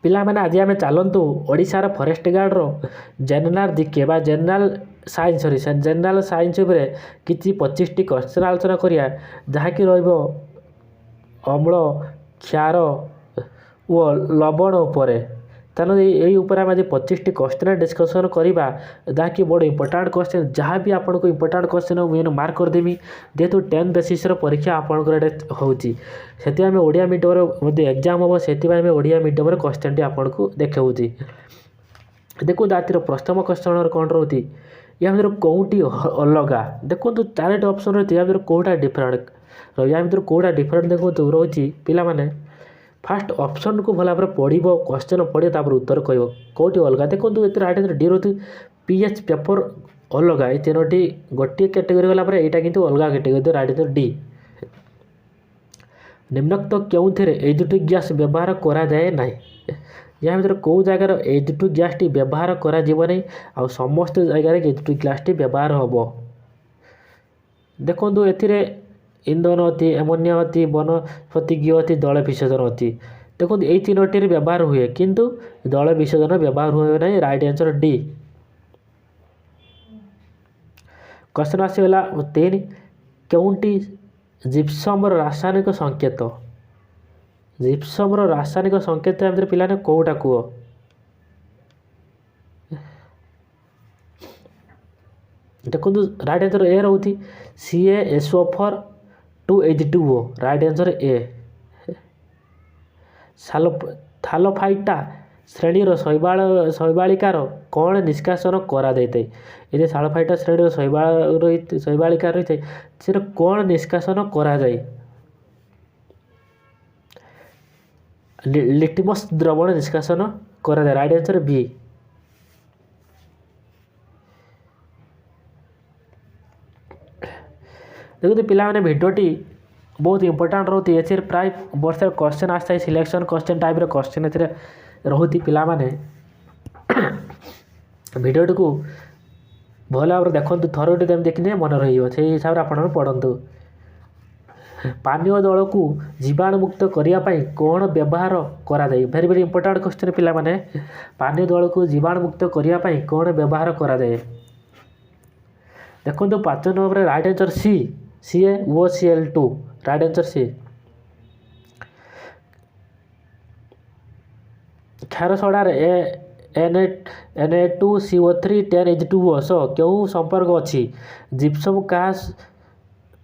ପିଲାମାନେ ଆଜି ଆମେ ଚାଲନ୍ତୁ ଓଡ଼ିଶାର ଫରେଷ୍ଟ ଗାର୍ଡ଼ର ଜେନେରାଲ ଜିକେ ବା ଜେନେରାଲ ସାଇନ୍ସ ଉପରେ କିଛି 25ଟି କ୍ୱେଶ୍ଚନ୍ ଆଲୋଚନା କରିବା, ଯାହାକି ରହିବ ଅମ୍ଳ, କ୍ଷାର ଓ ଲବଣ ଉପରେ। ତେଣୁ ଏଇ ଉପରେ ଆମେ ଆଜି 25ଟି କ୍ୱେଶ୍ଚନ୍ ଡିସ୍କସନ୍ କରିବା, ଯାହାକି ବଡ଼ ଇମ୍ପୋର୍ଟାଣ୍ଟ କ୍ୱେଶ୍ଚନ୍। ଯାହା ବି ଆପଣଙ୍କୁ ଇମ୍ପୋର୍ଟାଣ୍ଟ କ୍ୱେଶ୍ଚନ୍ ମୁଁ ମାର୍କ କରିଦେବି, ଯେହେତୁ 10 ବେସିସ୍ର ପରୀକ୍ଷା ଆପଣଙ୍କର ଏଇଟା ହେଉଛି। ସେଥିପାଇଁ ଆମେ ଓଡ଼ିଆ ମିଡ଼ିୟମରେ ମଧ୍ୟ ଏକ୍ଜାମ୍ ହେବ, ସେଥିପାଇଁ ଆମେ ଓଡ଼ିଆ ମିଡ଼ିୟମରେ କ୍ୱେଶ୍ଚନ୍ଟି ଆପଣଙ୍କୁ ଦେଖାଉଛି। ଦେଖନ୍ତୁ ଆଜିର ପ୍ରଥମ କ୍ୱେଶ୍ଚନ୍ କ'ଣ ରହୁଛି, ୟା ଭିତରୁ କେଉଁଟି ଅଲଗା? ଦେଖନ୍ତୁ 4ଟି ଅପସନ୍ ରହିଛି, ୟା ଭିତରୁ କେଉଁଟା ଡିଫରେଣ୍ଟ ରହିବ? ୟା ଭିତରୁ କେଉଁଟା ଡିଫରେଣ୍ଟ ଦେଖନ୍ତୁ ରହୁଛି। ପିଲାମାନେ ଫାଷ୍ଟ ଅପସନ୍କୁ ଭଲ ଭାବରେ ପଢ଼ିବ, କ୍ୱେଶ୍ଚନ୍ ପଢ଼ିବ, ତାପରେ ଉତ୍ତର କହିବ କେଉଁଟି ଅଲଗା। ଦେଖନ୍ତୁ ଏଥିରେ ରାଇଟ୍ ଆନ୍ସର୍ ଡି ରହୁଛି। ପିଏଚ୍ ପେପର୍ ଅଲଗା, ଏ 3ଟି ଗୋଟିଏ କ୍ୟାଟେଗୋରୀ ଗଲା ପରେ ଏଇଟା କିନ୍ତୁ ଅଲଗା କ୍ୟାଟେଗୋରୀ, ରାଇଟ୍ ଆନ୍ସର୍ ଡି। ନିମ୍ନୋକ୍ତ କେଉଁଥିରେ H2 ଗ୍ୟାସ୍ ବ୍ୟବହାର କରାଯାଏ ନାହିଁ? ଏହା ଭିତରେ କେଉଁ ଜାଗାରେ H2 ଗ୍ୟାସ୍ଟି ବ୍ୟବହାର କରାଯିବ ନାହିଁ, ଆଉ ସମସ୍ତ ଜାଗାରେ H2 ଗ୍ୟାସ୍ଟି ବ୍ୟବହାର ହେବ? ଦେଖନ୍ତୁ ଏଥିରେ ଇନ୍ଧନ ଅଛି, ଆମୋନିଆ ଅଛି, ବନସ୍ପତି ଘିଅ ଅଛି, ଜଳ ବିସର୍ଜନ ଅଛି। ଦେଖନ୍ତୁ ଏଇ 3ଟିରେ ବ୍ୟବହାର ହୁଏ, କିନ୍ତୁ ଜଳ ବିସର୍ଜନ ବ୍ୟବହାର ହୁଏ ନାହିଁ, ରାଇଟ୍ ଆନ୍ସର୍ ଡି। କ୍ୱେଶ୍ଚନ୍ ଆସିଗଲା 3, କେଉଁଟି ଜିପ୍ସମର ରାସାୟନିକ ସଂକେତ? ଜିପ୍ସମର ରାସାୟନିକ ସଂକେତ ଭିତରେ ପିଲାମାନେ କେଉଁଟା କୁହ? ଦେଖନ୍ତୁ ରାଇଟ୍ ଆନ୍ସର୍ ଏ ରହୁଛି CaSO4 2H2O, ରାଇଟ୍ ଆନ୍ସର୍ ଏ। ଥାଲୋଫାଇଟା ଶ୍ରେଣୀର ଶୈବାଳିକାର କ'ଣ ନିଷ୍କାସନ କରାଯାଇଥାଏ? ଏ ଯେ ଥାଲୋଫାଇଟା ଶ୍ରେଣୀର ଶୈବାଳିକା ରହିଥାଏ, ସେଟା କ'ଣ ନିଷ୍କାସନ କରାଯାଏ? ଲିଟମସ୍ ଦ୍ରବଣ ନିଷ୍କାସନ କରାଯାଏ, ରାଇଟ୍ ଆନ୍ସର୍ ବି। ଦେଖନ୍ତୁ ପିଲାମାନେ ଭିଡ଼ିଓଟି ବହୁତ ଇମ୍ପୋର୍ଟାଣ୍ଟ ରହୁଛି। ଏଥିରେ ପ୍ରାୟ ବର୍ଷରେ କ୍ୱେଶ୍ଚନ୍ ଆସିଥାଏ, ସିଲେକ୍ସନ୍ କ୍ୱେଶ୍ଚନ୍ ଟାଇପ୍ର କ୍ୱେଶ୍ଚନ୍ ଏଥିରେ ରହୁଛି। ପିଲାମାନେ ଭିଡ଼ିଓଟିକୁ ଭଲ ଭାବରେ ଦେଖନ୍ତୁ, ଥରଟି ଯେମିତି ଦେଖିଲେ ମନେ ରହିବ, ସେଇ ହିସାବରେ ଆପଣମାନେ ପଢ଼ନ୍ତୁ। ପାନୀୟ ଜଳକୁ ଜୀବାଣୁମୁକ୍ତ କରିବା ପାଇଁ କ'ଣ ବ୍ୟବହାର କରାଯାଏ? ଭେରି ଭେରି ଇମ୍ପୋର୍ଟାଣ୍ଟ କ୍ୱେଶ୍ଚନ୍ ପିଲାମାନେ। ପାନୀୟ ଜଳକୁ ଜୀବାଣୁମୁକ୍ତ କରିବା ପାଇଁ କ'ଣ ବ୍ୟବହାର କରାଯାଏ? ଦେଖନ୍ତୁ 5 ନମ୍ବରରେ right answer C, CaOCl2, right answer C. କ୍ଷାର ସୋଡ଼ାରେ Na2CO3 10H2O ସହ କେଉଁ ସମ୍ପର୍କ ଅଛି? ଜିପ୍ସମ୍ କାହା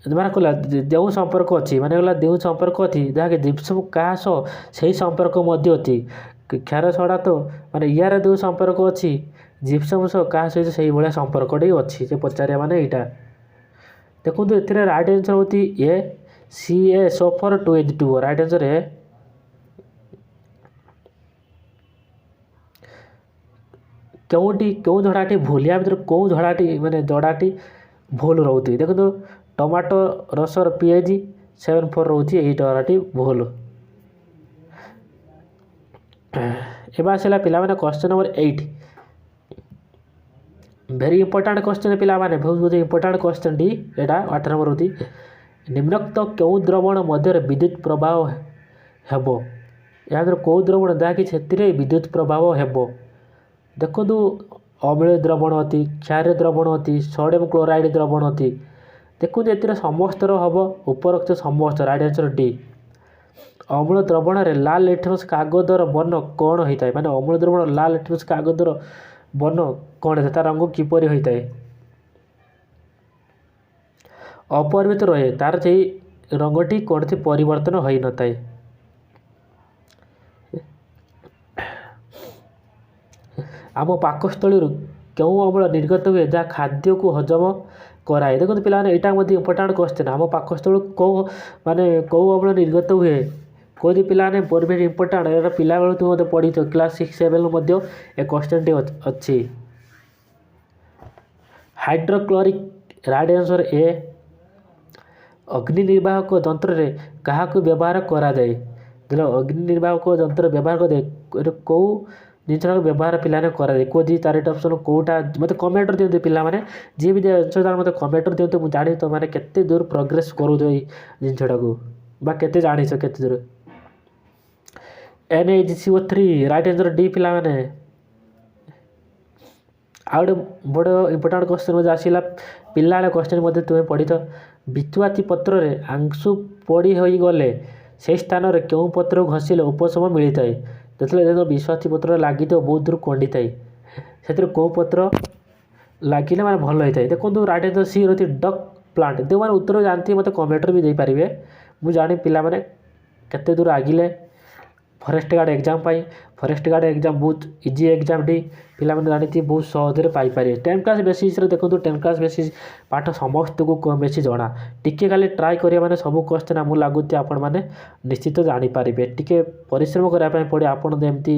ମାନେ କହିଲା ଯେଉଁ ସମ୍ପର୍କ ଅଛି, ମାନେ କହିଲା ଯେଉଁ ସମ୍ପର୍କ ଅଛି, ଯାହାକି ଜିପ୍ସମ୍ କାହା ସହ ସେହି ସମ୍ପର୍କ ମଧ୍ୟ ଅଛି। କ୍ଷାର ସୋଡ଼ା ତ ମାନେ ୟାର ଯେଉଁ ସମ୍ପର୍କ ଅଛି, ଜିପ୍ସମ୍ ସହ କାହା ସହିତ ସେଇଭଳିଆ ସମ୍ପର୍କଟି ଅଛି, ସେ ପଚାରିବା ମାନେ ଏଇଟା। ଦେଖନ୍ତୁ ଏଥିରେ ରାଇଟ୍ ଆନ୍ସର୍ ହେଉଛି ଏ, CaSO4 2H2O, ରାଇଟ୍ ଆନ୍ସର୍ ଏ। କେଉଁ ଝଡ଼ାଟି ଭୁଲ? ୟା ଭିତରୁ କେଉଁ ଝଡ଼ାଟି ଭୁଲ ରହୁଛି? ଦେଖନ୍ତୁ ଟମାଟୋ ରସର pH 7.4 ରହୁଛି, ଏଇ ଝଡ଼ାଟି ଭୁଲ। ଏବେ ଆସିଲା ପିଲାମାନେ question number 8। Very important question ପିଲାମାନେ, ବହୁତ ଇମ୍ପୋର୍ଟାଣ୍ଟ କ୍ୱେଶ୍ଚନ୍ଟି ଏଇଟା। 8 ନମ୍ବର ରହୁଛି, ନିମ୍ନୋକ୍ତ କେଉଁ ଦ୍ରବଣ ମଧ୍ୟରେ ବିଦ୍ୟୁତ୍ ପ୍ରବାହ ହେବ? ଏହା ଭିତରୁ କେଉଁ ଦ୍ରବଣ ଯାହାକି ସେଥିରେ ବିଦ୍ୟୁତ୍ ପ୍ରବାହ ହେବ? ଦେଖନ୍ତୁ ଅମ୍ଳୀୟ ଦ୍ରବଣ ଅଛି, କ୍ଷାରୀୟ ଦ୍ରବଣ ଅଛି, ସୋଡ଼ିୟମ୍ କ୍ଲୋରାଇଡ଼୍ ଦ୍ରବଣ ଅଛି। ଦେଖନ୍ତୁ ଏଥିରେ ସମସ୍ତର ହେବ ଉପରୋକ୍ତ ସମସ୍ତ, ରାଇଟ୍ ଆନ୍ସର୍ ଡି। ଅମ୍ଳ ଦ୍ରବଣରେ ଲାଲ ଲିଟମସ୍ କାଗଜର ବର୍ଣ୍ଣ କ'ଣ ହୋଇଥାଏ? ମାନେ ଅମ୍ଳ ଦ୍ରବଣ ଲାଲ ଲିଟମସ୍ କାଗଜର ବର୍ଣ୍ଣ କ'ଣ ହୋଇଥାଏ, ତା ରଙ୍ଗ କିପରି ହୋଇଥାଏ? ଅପରିବର୍ତ୍ତିତ ରହେ, ତାର ସେଇ ରଙ୍ଗଟି କୌଣସି ପରିବର୍ତ୍ତନ ହୋଇନଥାଏ। ଆମ ପାକସ୍ଥଳୀରୁ କେଉଁ ଅମ୍ଳ ନିର୍ଗତ ହୁଏ ଯାହା ଖାଦ୍ୟକୁ ହଜମ କରାଏ? ଦେଖନ୍ତୁ ପିଲାମାନେ ଏଇଟା ମଧ୍ୟ ଇମ୍ପୋର୍ଟାଣ୍ଟ କ୍ୱେଶ୍ଚନ୍। ଆମ ପାକସ୍ଥଳୀରୁ କେଉଁ ଅମ୍ଳ ନିର୍ଗତ ହୁଏ? କହୁଛି ପିଲାମାନେ ଭେରି ଭେରି ଇମ୍ପୋର୍ଟାଣ୍ଟ। ଏଇଟା ପିଲାବେଳୁ ତୁ ମଧ୍ୟ ପଢ଼ିଛ, କ୍ଲାସ୍ 6-7 ମଧ୍ୟ ଏ କ୍ୱେଶ୍ଚନ୍ଟି ଅଛି। ହାଇଡ୍ରୋକ୍ଲୋରିକ୍, ରାଇଟ୍ ଆନ୍ସର୍ ଏ। ଅଗ୍ନି ନିର୍ବାହକ ଯନ୍ତ୍ରରେ କାହାକୁ ବ୍ୟବହାର କରାଯାଏ? ଅଗ୍ନି ନିର୍ବାହକ ଯନ୍ତ୍ର ବ୍ୟବହାର କରାଯାଏ, କେଉଁ ଜିନିଷଟାକୁ ବ୍ୟବହାର ପିଲାମାନେ କରାଯାଏ? କହୁଛି 4ଟି ଅପସନ୍ କେଉଁଟା? ମୋତେ କମେଣ୍ଟରେ ଦିଅନ୍ତୁ ପିଲାମାନେ, ଯିଏ ବି ତାର ମୋତେ କମେଣ୍ଟରେ ଦିଅନ୍ତୁ, ମୁଁ ଜାଣିବି ତୁମମାନେ କେତେ ଦୂର ପ୍ରୋଗ୍ରେସ୍ କରୁଛ ଏଇ ଜିନିଷଟାକୁ, ବା କେତେ ଜାଣିଛ କେତେ ଦୂର। NaCO3 राइट आंसर डी पिलाने। आउ गोटे बड़ इंपोर्टाट क्वेश्चन आसला पिला क्वेश्चन तुम्हें पढ़ी तो बिछुआती पत्र रे आंसु पड़ी हो गले से स्थान में क्यों पत्र घषिले उपशम मिलता है जो बिछुआती पत्र लगी तो बहुत दूर कंडी थाए से कौ पत्र लगिले मैंने भल होता है। देखो राइट आंसर सी रही डक प्लांट जो मैंने उत्तर जानते मत कमेंट भी देपारे मुझे जानी पिला माने केते दूर आगिले forest guard exam forest guard exam बहुत इजी एग्जाम टी पिला माने जानी बहुत सहजरे पाइपर 10th क्लास बेसिस देखो 10th क्लास बेसिस पाठ समस्त को बेसी जना टिके खाली ट्राए करिया माने सब क्वेश्चन आमको लगुच आपण मैंने निश्चित जानीपारे टिके परिश्रम करने पड़े आपड़ एमती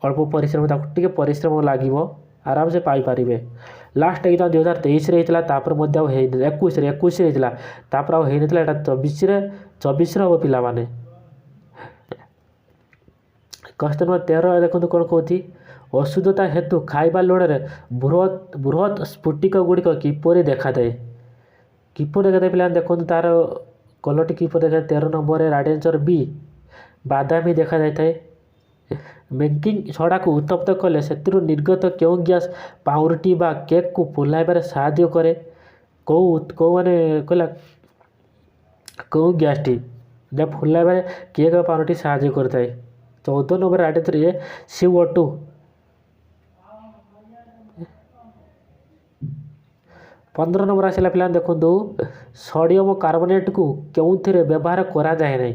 अल्प परिश्रम टिके परिश्रम लगे आराम से पाइपर। लास्ट एग्जाम 2023 होता है 21 होता है 24 हम पिला माने। क्वेश्चन नंबर 13 देखो कौन कहती अशुद्धता हेतु खाइबा लुण बृहत बृहत स्फुटिक गुड़िक किपर देखा थाए किपर देखा पिला देखो तार कलरटी किपर देखा 13 नंबर राइट आंसर बी बादामी देखा जाए। बेकिंग सोडा को उत्तप्त कले से निर्गत क्यों गैस पाउरुटी बा केक को फुलाइबार साहाय्य करे कौ माने कहला कौ गैसटी जब फुलाइबार केक पाउरुटी साहाय्य करता है। 14 नंबर राइट आंसर ए CO2। 15 नंबर आसला पिला देखो सोडियम कार्बोनेट को क्यों व्यवहार करा जाए नहीं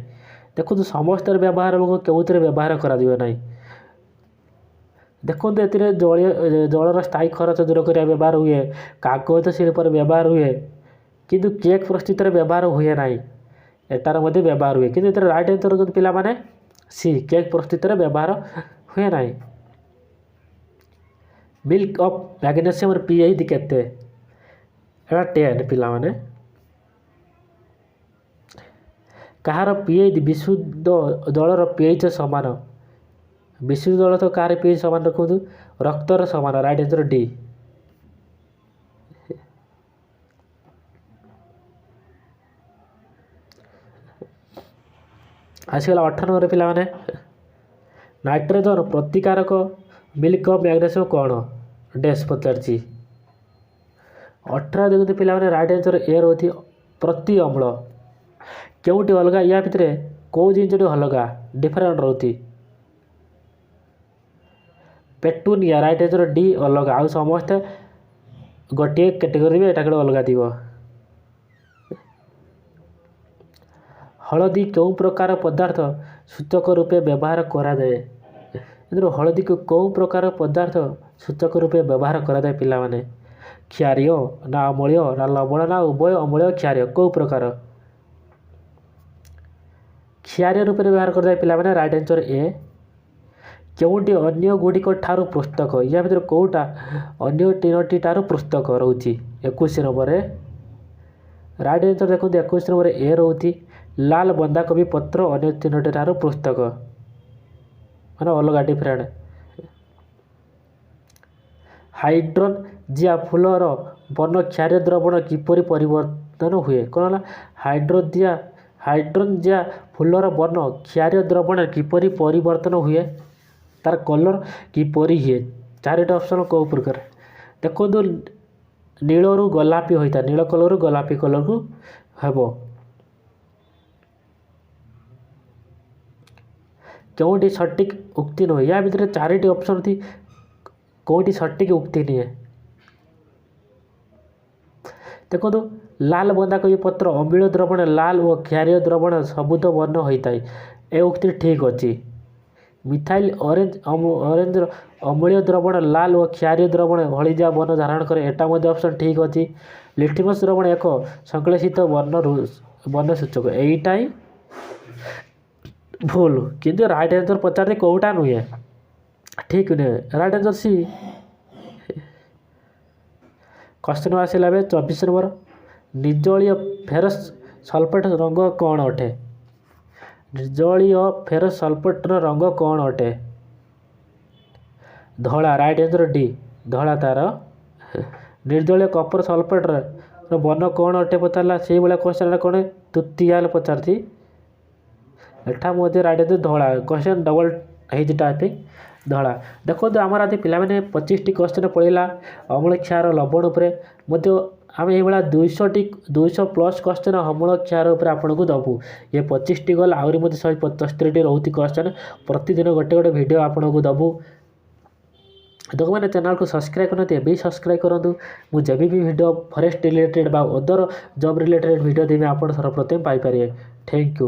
देखो समस्त व्यवहार क्यों व्यवहार करा दियो नहीं देखो ए जलर स्थायी खर्च दूर कर व्यवहार हुए कागज शिल्प व्यवहार हुए किंतु केक प्रस्तुत व्यवहार हुए ना एटार मध्य व्यवहार हुए कि राइट आंसर जो पिला माने सी केक प्रस्तुत व्यवहार हुए ना। मिल्क ऑफ मैग्नेशियम pH केते 10 पिला माने कहार pH विशुद्ध जलर pH समान विशुद्ध जल तो कार pH समान रखु रक्तर समान राइट आंसर डी। आसगला 18 नंबर पिला माने नाइट्रोजन प्रतिकारक मिल्क ऑफ मैग्नेशियम कौन डैश पचार 18 देखते पिला माने राइट आंसर ए रही प्रति अम्ल क्योंटी अलग या भितर कौ जिनस अलग डिफरेंट रोती पेटुनिया राइट आंसर डी अलग आउ समस्ते गोटे कैटेगरी में एटा अलग थी। हलदी क्यों प्रकार पदार्थ सूचक रूपे व्यवहार करा जाए हलदी को कौ प्रकार पदार्थ सूचक रूपे व्यवहार करा जाए पिला माने क्षारीय ना अम्लीय ना लवण ना उभय अम्लीय क्षारीय कौ प्रकार क्षारीय रूप में व्यवहार कर पिला माने राइट आंसर ए क्योंटी अन्य गुड़िक ठारू पुस्तक या भर कौटा अन्य 3टी ठारू पुस्तक रोची 21 नंबर राइट आंसर देखो 21 नंबर ए रोची लाल बंधाकोबी पत्र अन्य 3टी ठारू पुस्तक माने अलग डिफरेंट। हाइड्रोन जिया फूलर बन क्षारीय द्रवण किपरि परिवर्तन हुए कौन हाइड्रोन जिया फूलर बन क्षारीय द्रवण किपरि परिवर्तन हुए तार कलर किपरि हुए 4टा ऑप्शन कौ प्रकार देखो नील रु गोलापी होता नील कलर रु गोलापी कलर को हेबो क्योंटी सटीक उक्ति नुहे या भितर 4टी ऑप्शन थी कौटी सटीक उक्ति नहीं है। देखो लाल बंधाकोबी पत्र अम्लीय द्रवण लाल और क्षारीय द्रवण सबुज वर्ण होता है ए उक्ति ठीक अच्छी। मिथाइल ऑरेंज अम्लीय द्रवण लाल और क्षारीय द्रवण हलदिया वर्ण धारण करे एटा मध्य ऑप्शन ठीक अच्छी। लिटमस द्रवण एक संश्लेषित वर्ण सूचक यहीटा ही भूल किंतु राइट आंसर पचारे कौटा नुहे ठीक नुहे राइट आंसर सी। क्वेश्चन आसला 24 नंबर निर्जलीय फेरस सल्फेट रंग कौन अटे निर्जलीय फेरस सल्फेट रंग कौन अटे धला राइट आंसर डी धला तार। निर्जलीय कपर सल्फेट बन कौन अटे पचारा से भाया क्वेश्चन कौन तृतीय पचार एठा मध्य राइट आंसर धला क्वेश्चन डबल है टाइपिंग धला देखो आमर आज पे 25 क्वेश्चन पड़ा अम्ल क्षार लवण उपर आम ये 200 प्लस क्वेश्चन अम्ल क्षार उपर आपन को दबू ये 25 गल आहरी 175 रोचे क्वेश्चन प्रतिदिन गोटे गोटे वीडियो आपन को दबू देखो मैंने चैनल को सब्सक्राइब करते भी सब्सक्राइब करूँ मुझे भी वीडियो फॉरेस्ट रिलेटेड बा अदर जॉब रिलेटेड वीडियो देवी आप सर्वप्रथम पाइपर। Thank you.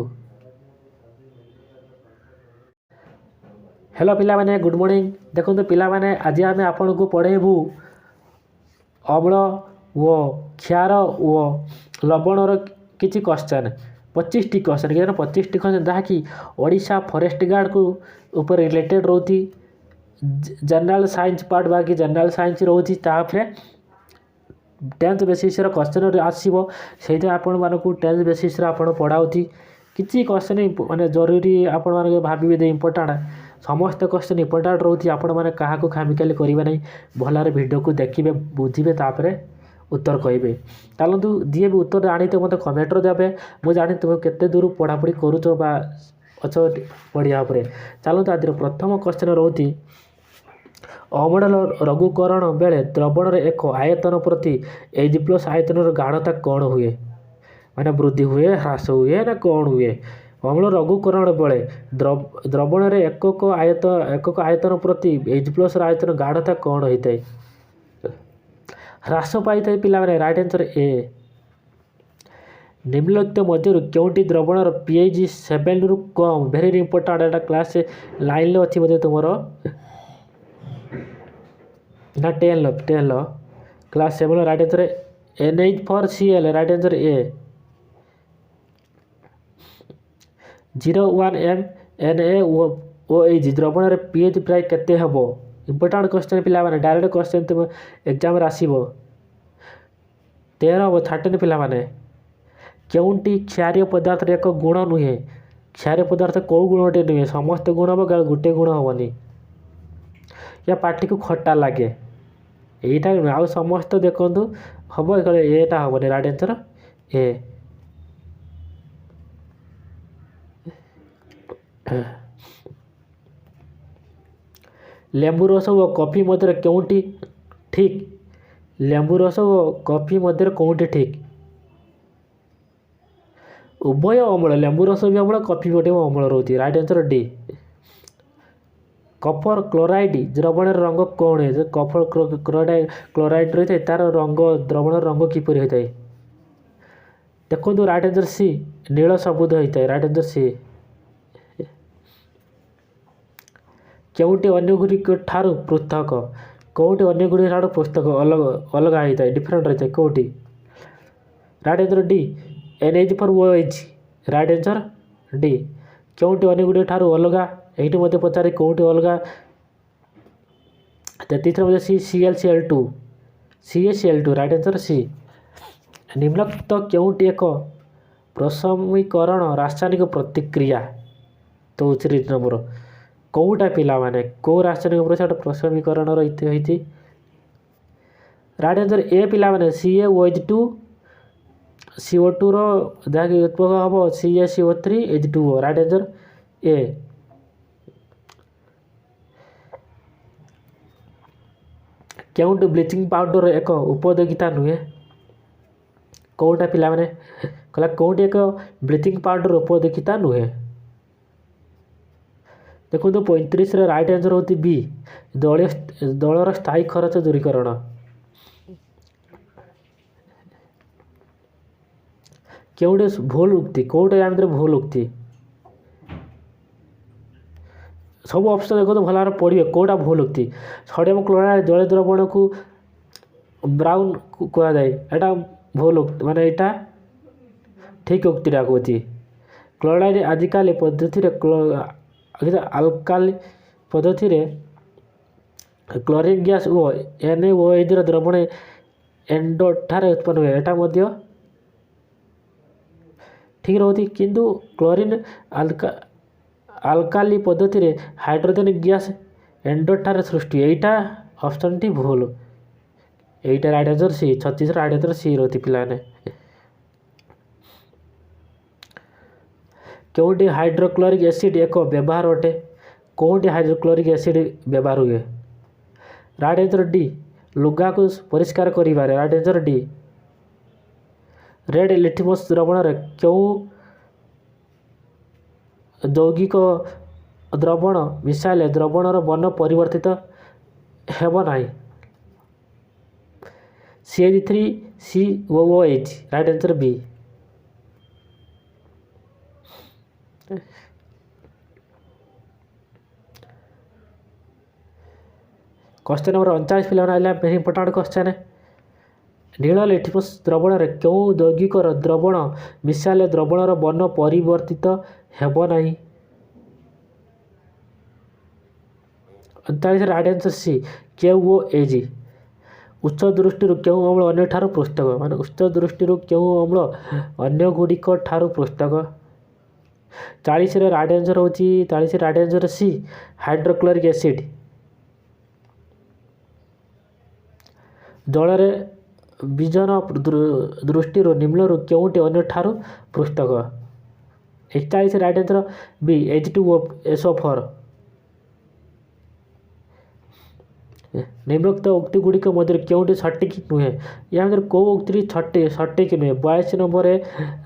हेलो पिला माने गुड मॉर्निंग देखो पिला माने आज आम आपन को पढ़ेबू अम्ल व क्षार व लवणर किसी क्वेश्चन 25 क्वेश्चन कि 25 क्वेश्चन जहाँकि ओडिशा फॉरेस्ट गार्ड को ऊपर रिलेटेड रोची जनरल साइंस पार्ट बाकी जनरल साइंस रोची तापर 10th बेसिस क्वेश्चन आसो से आपण मानक 10th बेसिस पढ़ाऊँगी किसी क्वेश्चन माने जरूरी आपण मानक भावे इंपोर्टाट समस्त क्वेश्चन इंपोर्टाट रोचे आपण मैंने क्या खामिकाली करेंगे ना भलरे वीडियो को देखिए बुझे तापर उत्तर कहे चलतु जी भी उत्तर जानी तो मतलब कमेंटर देवे मुझे जानी तुम केते दूर पढ़ापढ़ी करुच अच्छ पढ़िया चलतु आज प्रथम क्वेश्चन रोची अम्ल लघुकरण बेले द्रवण एक आयतन प्रति H+ आयतन गाढ़ता कौन हुए माने वृद्धि हुए ह्रास हुए ना कौन हुए अम्ल लघुकरण बेले द्रवण एकक आयतन प्रति H+ आयतन गाढ़ता कौन होता है ह्रास पाई था पिला माने राइट आंसर ए। निम्नलिखित मध्य क्योंटी द्रवण pH 7 रु कम वेरी इंपोर्टेंट एटा क्लास लाइन अच्छी बोधे तुम ना 10 class 7 right answer NH4Cl right answer ए। 0.1 m NaOH द्रवण pH प्राय केते हबो इंपोर्टेंट क्वेश्चन पिला माने डायरेक्ट क्वेश्चन तुम एग्जाम आसो 13 हम 13 पिला माने क्योंटी क्षारीय पदार्थ एक गुण नुहे क्षारीय पदार्थ कौ गुणटे नुहे समस्त गुण हम गोटे गुण हेनी या पार्टी को खट्टा लगे यहीटा नुहे आ समस्त देखु हम एटा हेनी राइट आंसर ए। लेंबू रस व कॉफी मध्य क्योंटी ठीक लेंबू रस व कॉफी मध्य कौटी ठीक उभय अम्ल लेंबू रस भी अम्ल कॉफी भी अम्ल रोचे right answer D. Kapoor chloride द्रवण रंग कौन है कपर क्लोराइड रही है तार रंग द्रवण रंग किपर होता है देखो राइट आंसर सी नील सबुज होता है राइट आंसर सी। क्योंटी अन्य गुड़िक ठारू पृथक कौटी अन्य गुड़ी ठारू पुस्तक अलग अलग होता है डिफरेंट रहता है कौटी right answer D NH4OH right answer D. क्योंटी अन्य गुड़ी ठारू अलग ये मत पचारे कौटी अलग 33 मध्य ClCl2 राइट आंसर सी। निम्नलिखित क्योंटी एक प्रशमीकरण रासायनिक प्रतिक्रिया तो 3 नंबर कौटा पिला माने कौ रासायनिक प्रतिक्रिया प्रशमीकरण रही राइट आंसर ए पिला माने CaOH2 CO2 जहाँकि उत्पन्न हम CaCO3 H2O right answer A. क्योंटि ब्लीचिंग पाउडर एक उपयोगिता नुहे कौटा पिला माने कहला कौटी एक ब्लीचिंग पाउडर उपयोगिता नुहे देखो 35 राइट आंसर होती बी दलर स्थायी खर्च दूरीकरण। क्योंटे भूल उक्ति कौटे आम भूल उक्ति सब ऑप्शन देखो तो भल पढ़े कौटा भूल उक्ति सोडियम क्लोराइड जल द्रवण को ब्राउन कहुए एटा भूल उक्ति माने एटा ठीक उक्तिटा कहूँ क्लोराइड आजिकल पद्धति अल्काली पद्धति क्लोरीन गैस ओ NaOH द्रवण एंडो ठारे उत्पन्न हुए एटा मध्य ठीक रोती किंतु क्लोरीन अल्काली पद्धति हाइड्रोजन गैस एंडो ठारे सृष्टि एटा ऑप्शन टी भूल एटा right answer C 36 right answer C रोती पिलाने। କେଉଁଠି ହାଇଡ୍ରୋକ୍ଲୋରିକ୍ ଏସିଡ୍ ଏକ ବ୍ୟବହାର ଅଟେ? କେଉଁଠି ହାଇଡ୍ରୋକ୍ଲୋରିକ୍ ଏସିଡ୍ ବ୍ୟବହାର ହୁଏ? ରାଇଟ୍ ଆନ୍ସର୍ ଡି, ଲୁଗାକୁ ପରିଷ୍କାର କରିବାରେ। Right answer D. Red litmus ଦ୍ରବଣରେ କେଉଁ ଯୌଗିକ ଦ୍ରବଣ ମିଶାଇଲେ ଦ୍ରବଣର ବର୍ଣ୍ଣ ପରିବର୍ତ୍ତିତ ହେବ ନାହିଁ? CH3 COOH। ରାଇଟ୍ ଆନ୍ସର୍ ବି। क्वेश्चन नंबर 39 पिलाने आइला वेरी इंपोर्टेंट क्वेश्चन। नील लिटमस द्रवणरे केउं यौगिकर द्रवण मिसाइले द्रवणर वर्ण परिवर्तित हेब नाही? 39 राइट आंसर सी KOAG। उच्च दृष्टि केउं अम्ल अन्य ठारू पृष्ठक माने उच्च दृष्टि केउं अम्ल अन्य गुड़िक ठारू पृष्ठक। 40 रे राइट आंसर होची 40 right answer C hydrochloric acid. जलरे विजन दृष्टि निम्न केउंटी अन्य ठारू पृष्ठक। 41 राइट आंसर बी H2SO4। निम्नोक्त उक्ति गुड़िक मध्य केउंटी सटीक नुहे? या मध्य कौ उक्ति सटीक नुहे? 42 नंबर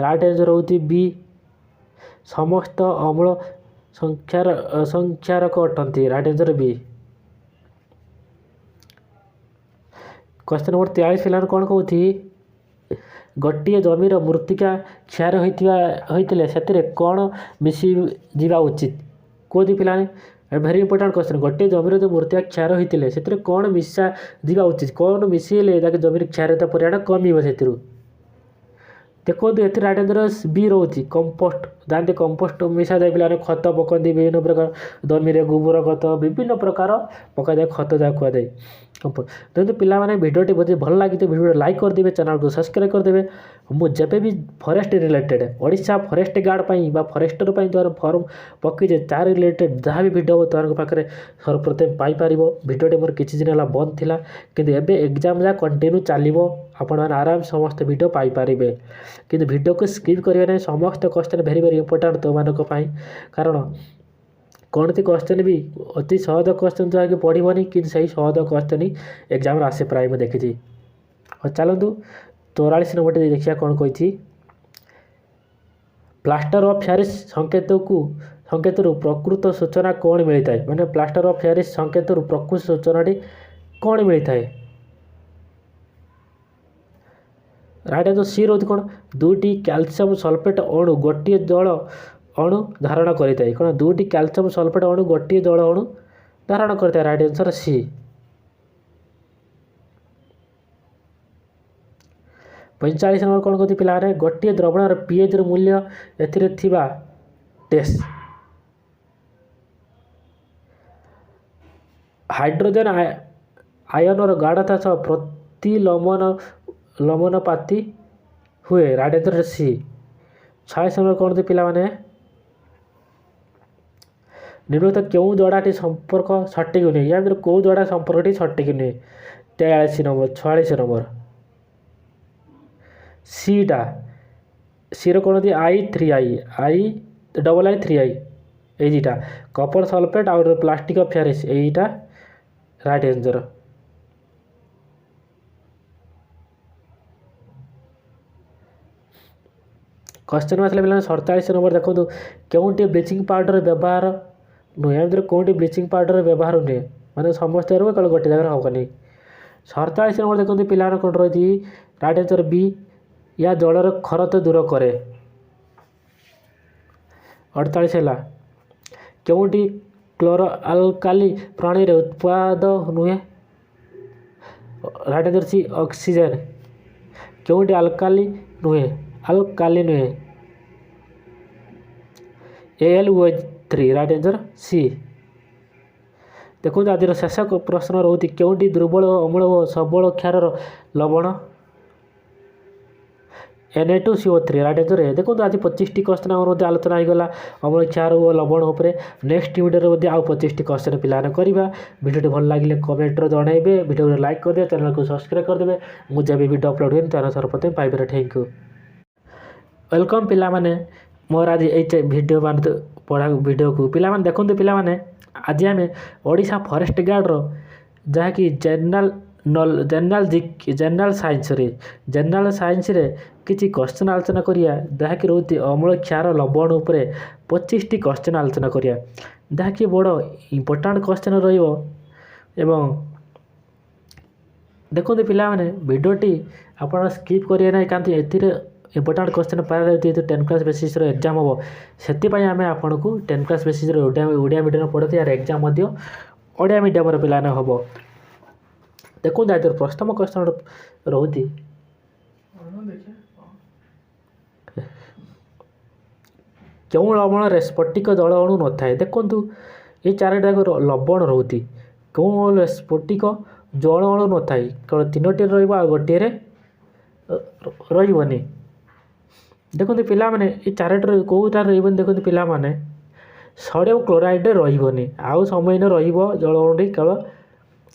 राइट आंसर होती बी समस्त अम्ल संख्यारक अटंती। Right answer B. Question number 43 पिलाने कौन कहती गोटे जमीर मृत्तिका क्षार होइतिले सेतिरे कौन मिसी जीवा उचित? कोदी पिलाने वेरी इंपोर्टेंट क्वेश्चन। गोटे जमीर जो मृत्तिका क्षार होइतिले सेतिरे कौन मिसा जीवा उचित? कौन मिसेले ताके जमीर क्षारता परिमाण कमिबो सेतिरु? देखो ये राइट आंसर बी रोची कंपोस्ट। जानते कंपोस्ट मिसा जाए पिलाने खत पकती विभिन्न प्रकार जमीन गोबर खत विभिन्न प्रकार पका जाए खत जहाँ कहुए कंपोस्ट। देखो पिला माने वीडियोटी बोझे भल लगी तो वीडियो लाइक करदे, चैनल को सब्सक्राइब करदे। मुझे भी forest related Odisha forest guard बा फरेस्टर द्वारा फॉर्म पकईजे तार रिलेटेड जहाँ भी वीडियो हो तुम्हारे पाखे सर्वप्रथम पाइपर। वीडियोटी मोर किसी दिन है बंद थिला किंतु एबे एग्जाम जा कंटिन्यू चलो आपण मैंने आराम समस्त वीडियो पाइपर। किंतु वीडियो को स्किप करेंगे नहीं समस्त क्वेश्चन वेरी वेरी इंपोर्टेंट तो मानक कारण कौन सी क्वेश्चन भी अति सहज क्वेश्चन जहाँकि पढ़नी कि सही सहज क्वेश्चन ही एग्जाम आसे प्राय मैं देखी। चलतु 44 नंबर देखिए कौन कही प्लास्टर ऑफ प्यारिस संकेतरू प्रकृत सूचना कौन मिलता है? मैंने प्लास्टर ऑफ प्यारिस संकेतरू प्रकृत सूचनाटी कौन मिलता है? राइट आंसर सी रोज कौन दुईटी कैल्शियम सल्फेट अणु गोटे जल अणु धारण करता है। कौन दुईटी कैल्शियम सल्फेट अणु गोटे जल अणु धारण करता है? राइट आंसर सी। 45 नंबर कौन कहती पिला गोटे द्रवण पीएच मूल्य एथिबा टेस्ट हाइड्रोजन आयनर गाढ़ता सह प्रतिलंबनपाती हुए? राइट आंसर सी। 46 नंबर कौन थी पिला माने निम्नलिखित क्यों जोड़ाटी संपर्क सटीक नुहे? या कौ जोड़ा संपर्कटी सटीक नुहे? 43 नंबर 46 नंबर सीटा सी कौन थी I3I एटा कपर सल्फेट आउ plastic of Paris Etah right answer. Question में आसला पे 47 नंबर देखो क्योंटी ब्लीचिंग पाउडर व्यवहार नुहे? कौटी ब्लीचिंग पाउडर व्यवहार नुहे माने समस्त कल गोटे जगह हेनी। 47 नंबर देखो पिला कौन रही राइट आंसर बी या जलर खरत दूर करे। 48 है क्योंटी क्लोरो अल्काली प्राणी रे उत्पाद नुहे? Right answer C oxygen. क्योंटी अल्काली नुहे? अल्काली नुहे AlOH3 राइट आंसर सी। देखो आज शेष प्रश्न रोती क्योंटी दुर्बल अम्ल और सबल क्षार लवण? Na2CO3 राइट आंसर है। देखो आज 25टी क्वेश्चन आलोचना होगा अम्ल क्षार और लवण उपर। नेक्स्ट वीडियो आउ 25टी क्वेश्चन पिलाने करवा। वीडियो भल लगे कमेंट जनइबे, वीडियो लाइक कर दे, चैनल को सब्सक्राइब करदे। मुझे भी वीडियो अपलोड हुए चैनल सर्वप्रथम पाइबे। थैंक यू वेलकम पिला माने मोर आज ये वीडियो मान पढ़ा वीडियो को पिला देखो पिलाने आज आम ओडिशा फॉरेस्ट गार्ड जहाँकि जेनराल साइंस रे किसी क्वेश्चन आलोचना करिया जहाँकि रोती अम्ल क्षार लवण उपर 25टी क्वेश्चन आलोचना करिया जहाँकि बड़ इम्पोर्टाट क्वेश्चन रहिबो एवं देखो पिलाने वीडियोटी आप स्किप करिए ना कहीं ए इम्पोर्टाट क्वेश्चन पार 10 क्लास बेसिस एग्जाम हम से आम आपन को 10 क्लास बेसिस ओडिया मीडियम पढ़ते यार एग्जाम ओडिया मीडियम पिलाने हम देखो प्रथम क्वेश्चन रोती क्यों लवण स्फटिक जल अणु न थाए देखु ये चारिटा लवण रोती क्यों स्फटिक जल अणु न थाए केवल 3टी रोटे रही देखो पिलाने ये चारिटा कौटा रही देखो पिलाने सोडियम क्लोराइड रही आउ समय न जल अणुटी केवल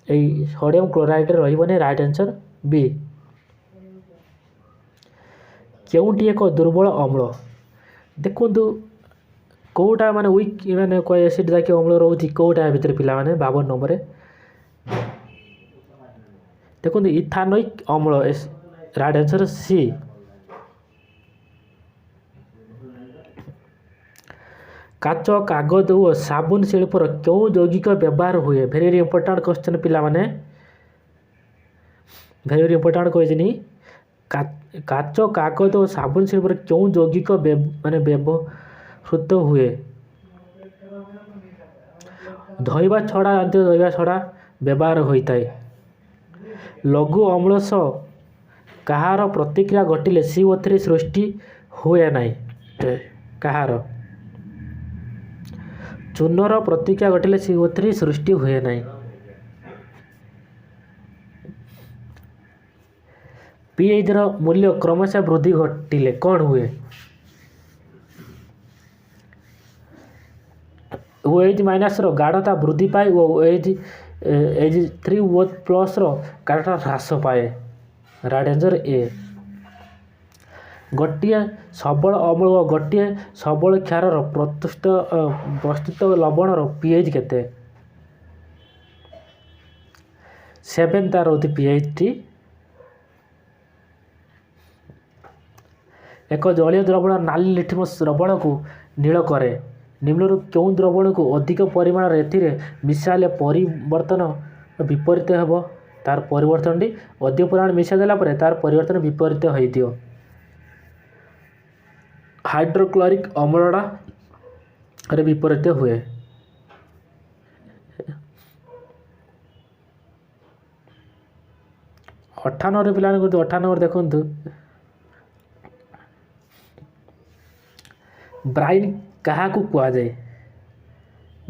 यही सोडियम क्लोराइड रही राइट आंसर बी केउटी एक दुर्बल अम्ल देखु कौटा माने वीक माने कोई एसिड जाके अम्ल रोची कौटा भितर पिला माने 52 नंबर देखो इथानोइक अम्ल राइट आंसर सी काच कागज और साबुन शिल्पर क्यों यौगिक व्यवहार हुए वेरी इंपोर्टेंट क्वेश्चन पिला माने वेरी इंपोर्टेंट क्वेश्चन काच कागज और साबुन शिल्पर क्यों यौगिक माने व्यवहृत हुए धोइबा छड़ा जानते धोइबा छड़ा व्यवहार होता है लघु अम्लस कहार प्रतिक्रिया घटिले CO3 सृष्टि हुए ना कहार चूनर प्रतिक्रिया घटिले CO3 सृष्टि हुए ना पीएच मूल्य क्रमशः वृद्धि घटिले कौन हुए OH माइनस गाढ़ता वृद्धि पाए और OH3+ गाढ़ता ह्रास पाए राइट आंसर ए गोटे सबल अम्ल और गोटे सबल क्षार प्रस्तुत लवणर पीएच केते 7 तार होती पीएच टी एक जलीय द्रवण नाली लिटमस द्रवण को नील करे निम्नरू क्यों द्रवण को अधिक परिमाण एथिरे मिसाले परिवर्तन विपरीत हेब तार परिवर्तन टी अधिक परिमाण मिसा देला परे तार परिवर्तन विपरीत होई दियो हाइड्रोक्लोरिक अम्लटा रे विपरीत हुए 98 पिला 98 देखु ब्राइन क्या कह जाए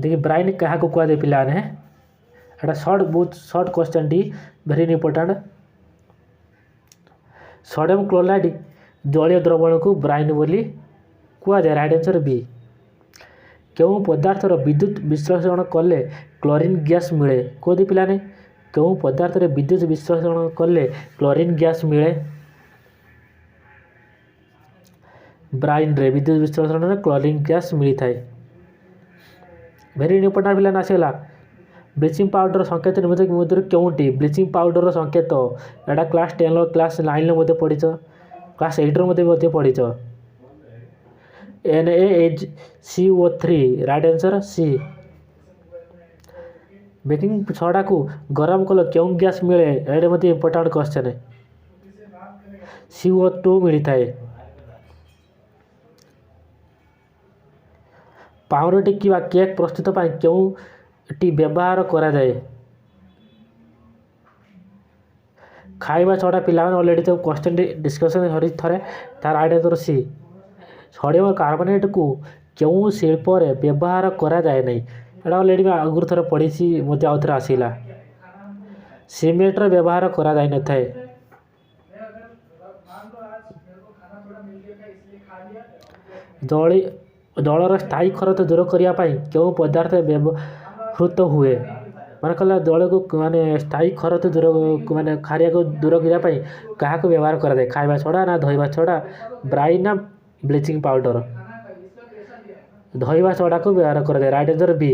देखिए ब्राइन क्या कह जाए पिलाने एटा शॉर्ट बहुत short question T very important sodium chloride जलीय द्रवण को ब्राइन बोली कह जाए राइट आंसर बी क्यों पदार्थर विद्युत विश्लेषण कले क्लोरीन गैस मिले कौन पिलाने क्यों पदार्थ विद्युत विश्लेषण कले क्लोरीन गैस मिले ब्राइन रे विद्युत विश्लेषण में क्लोरीन गैस मिलता है वेरी इंपोर्टेंट पिलाने आसगला ब्लीचिंग पाउडर संकेत मध्य क्योंटी ब्लीचिंग पाउडर संकेत एटा क्लास 10 क्लास 9 पढ़ी क्लास 8 पढ़ी NaHCO3 right answer C baking soda को गरम कल क्यों गैस मिले ये मत इंपोर्टेंट क्वेश्चन है CO2 मिलता है पाउरुटी कि केक प्रस्तुत पाई क्यों टी व्यवहार करा जाए खाइबा छड़ा पिला ऑलरेडी तो क्वेश्चन डिस्कशन हरी थरे तार right answer C sodium carbonate को क्यों शिल्प व्यवहार करा जाए नहीं एटा ऑलरेडी मैं आगुरी थरे पढ़ी मत आउ थे आसला सीमेंट व्यवहार करा जाए न थाए जलर स्थायी खरत दूर करने क्यों पदार्थ व्यवहृत हुए मान कहला जल को माने स्थायी खरत दूर माने खारिया को दूर करने क्या व्यवहार करा जाए खाइबा छड़ा ना धोइबा छड़ा ब्राइन ना ब्लीचिंग पाउडर ଧୋଇବା ସୋଡ଼ାକୁ ବ୍ୟବହାର କରାଯାଏ। Right answer B.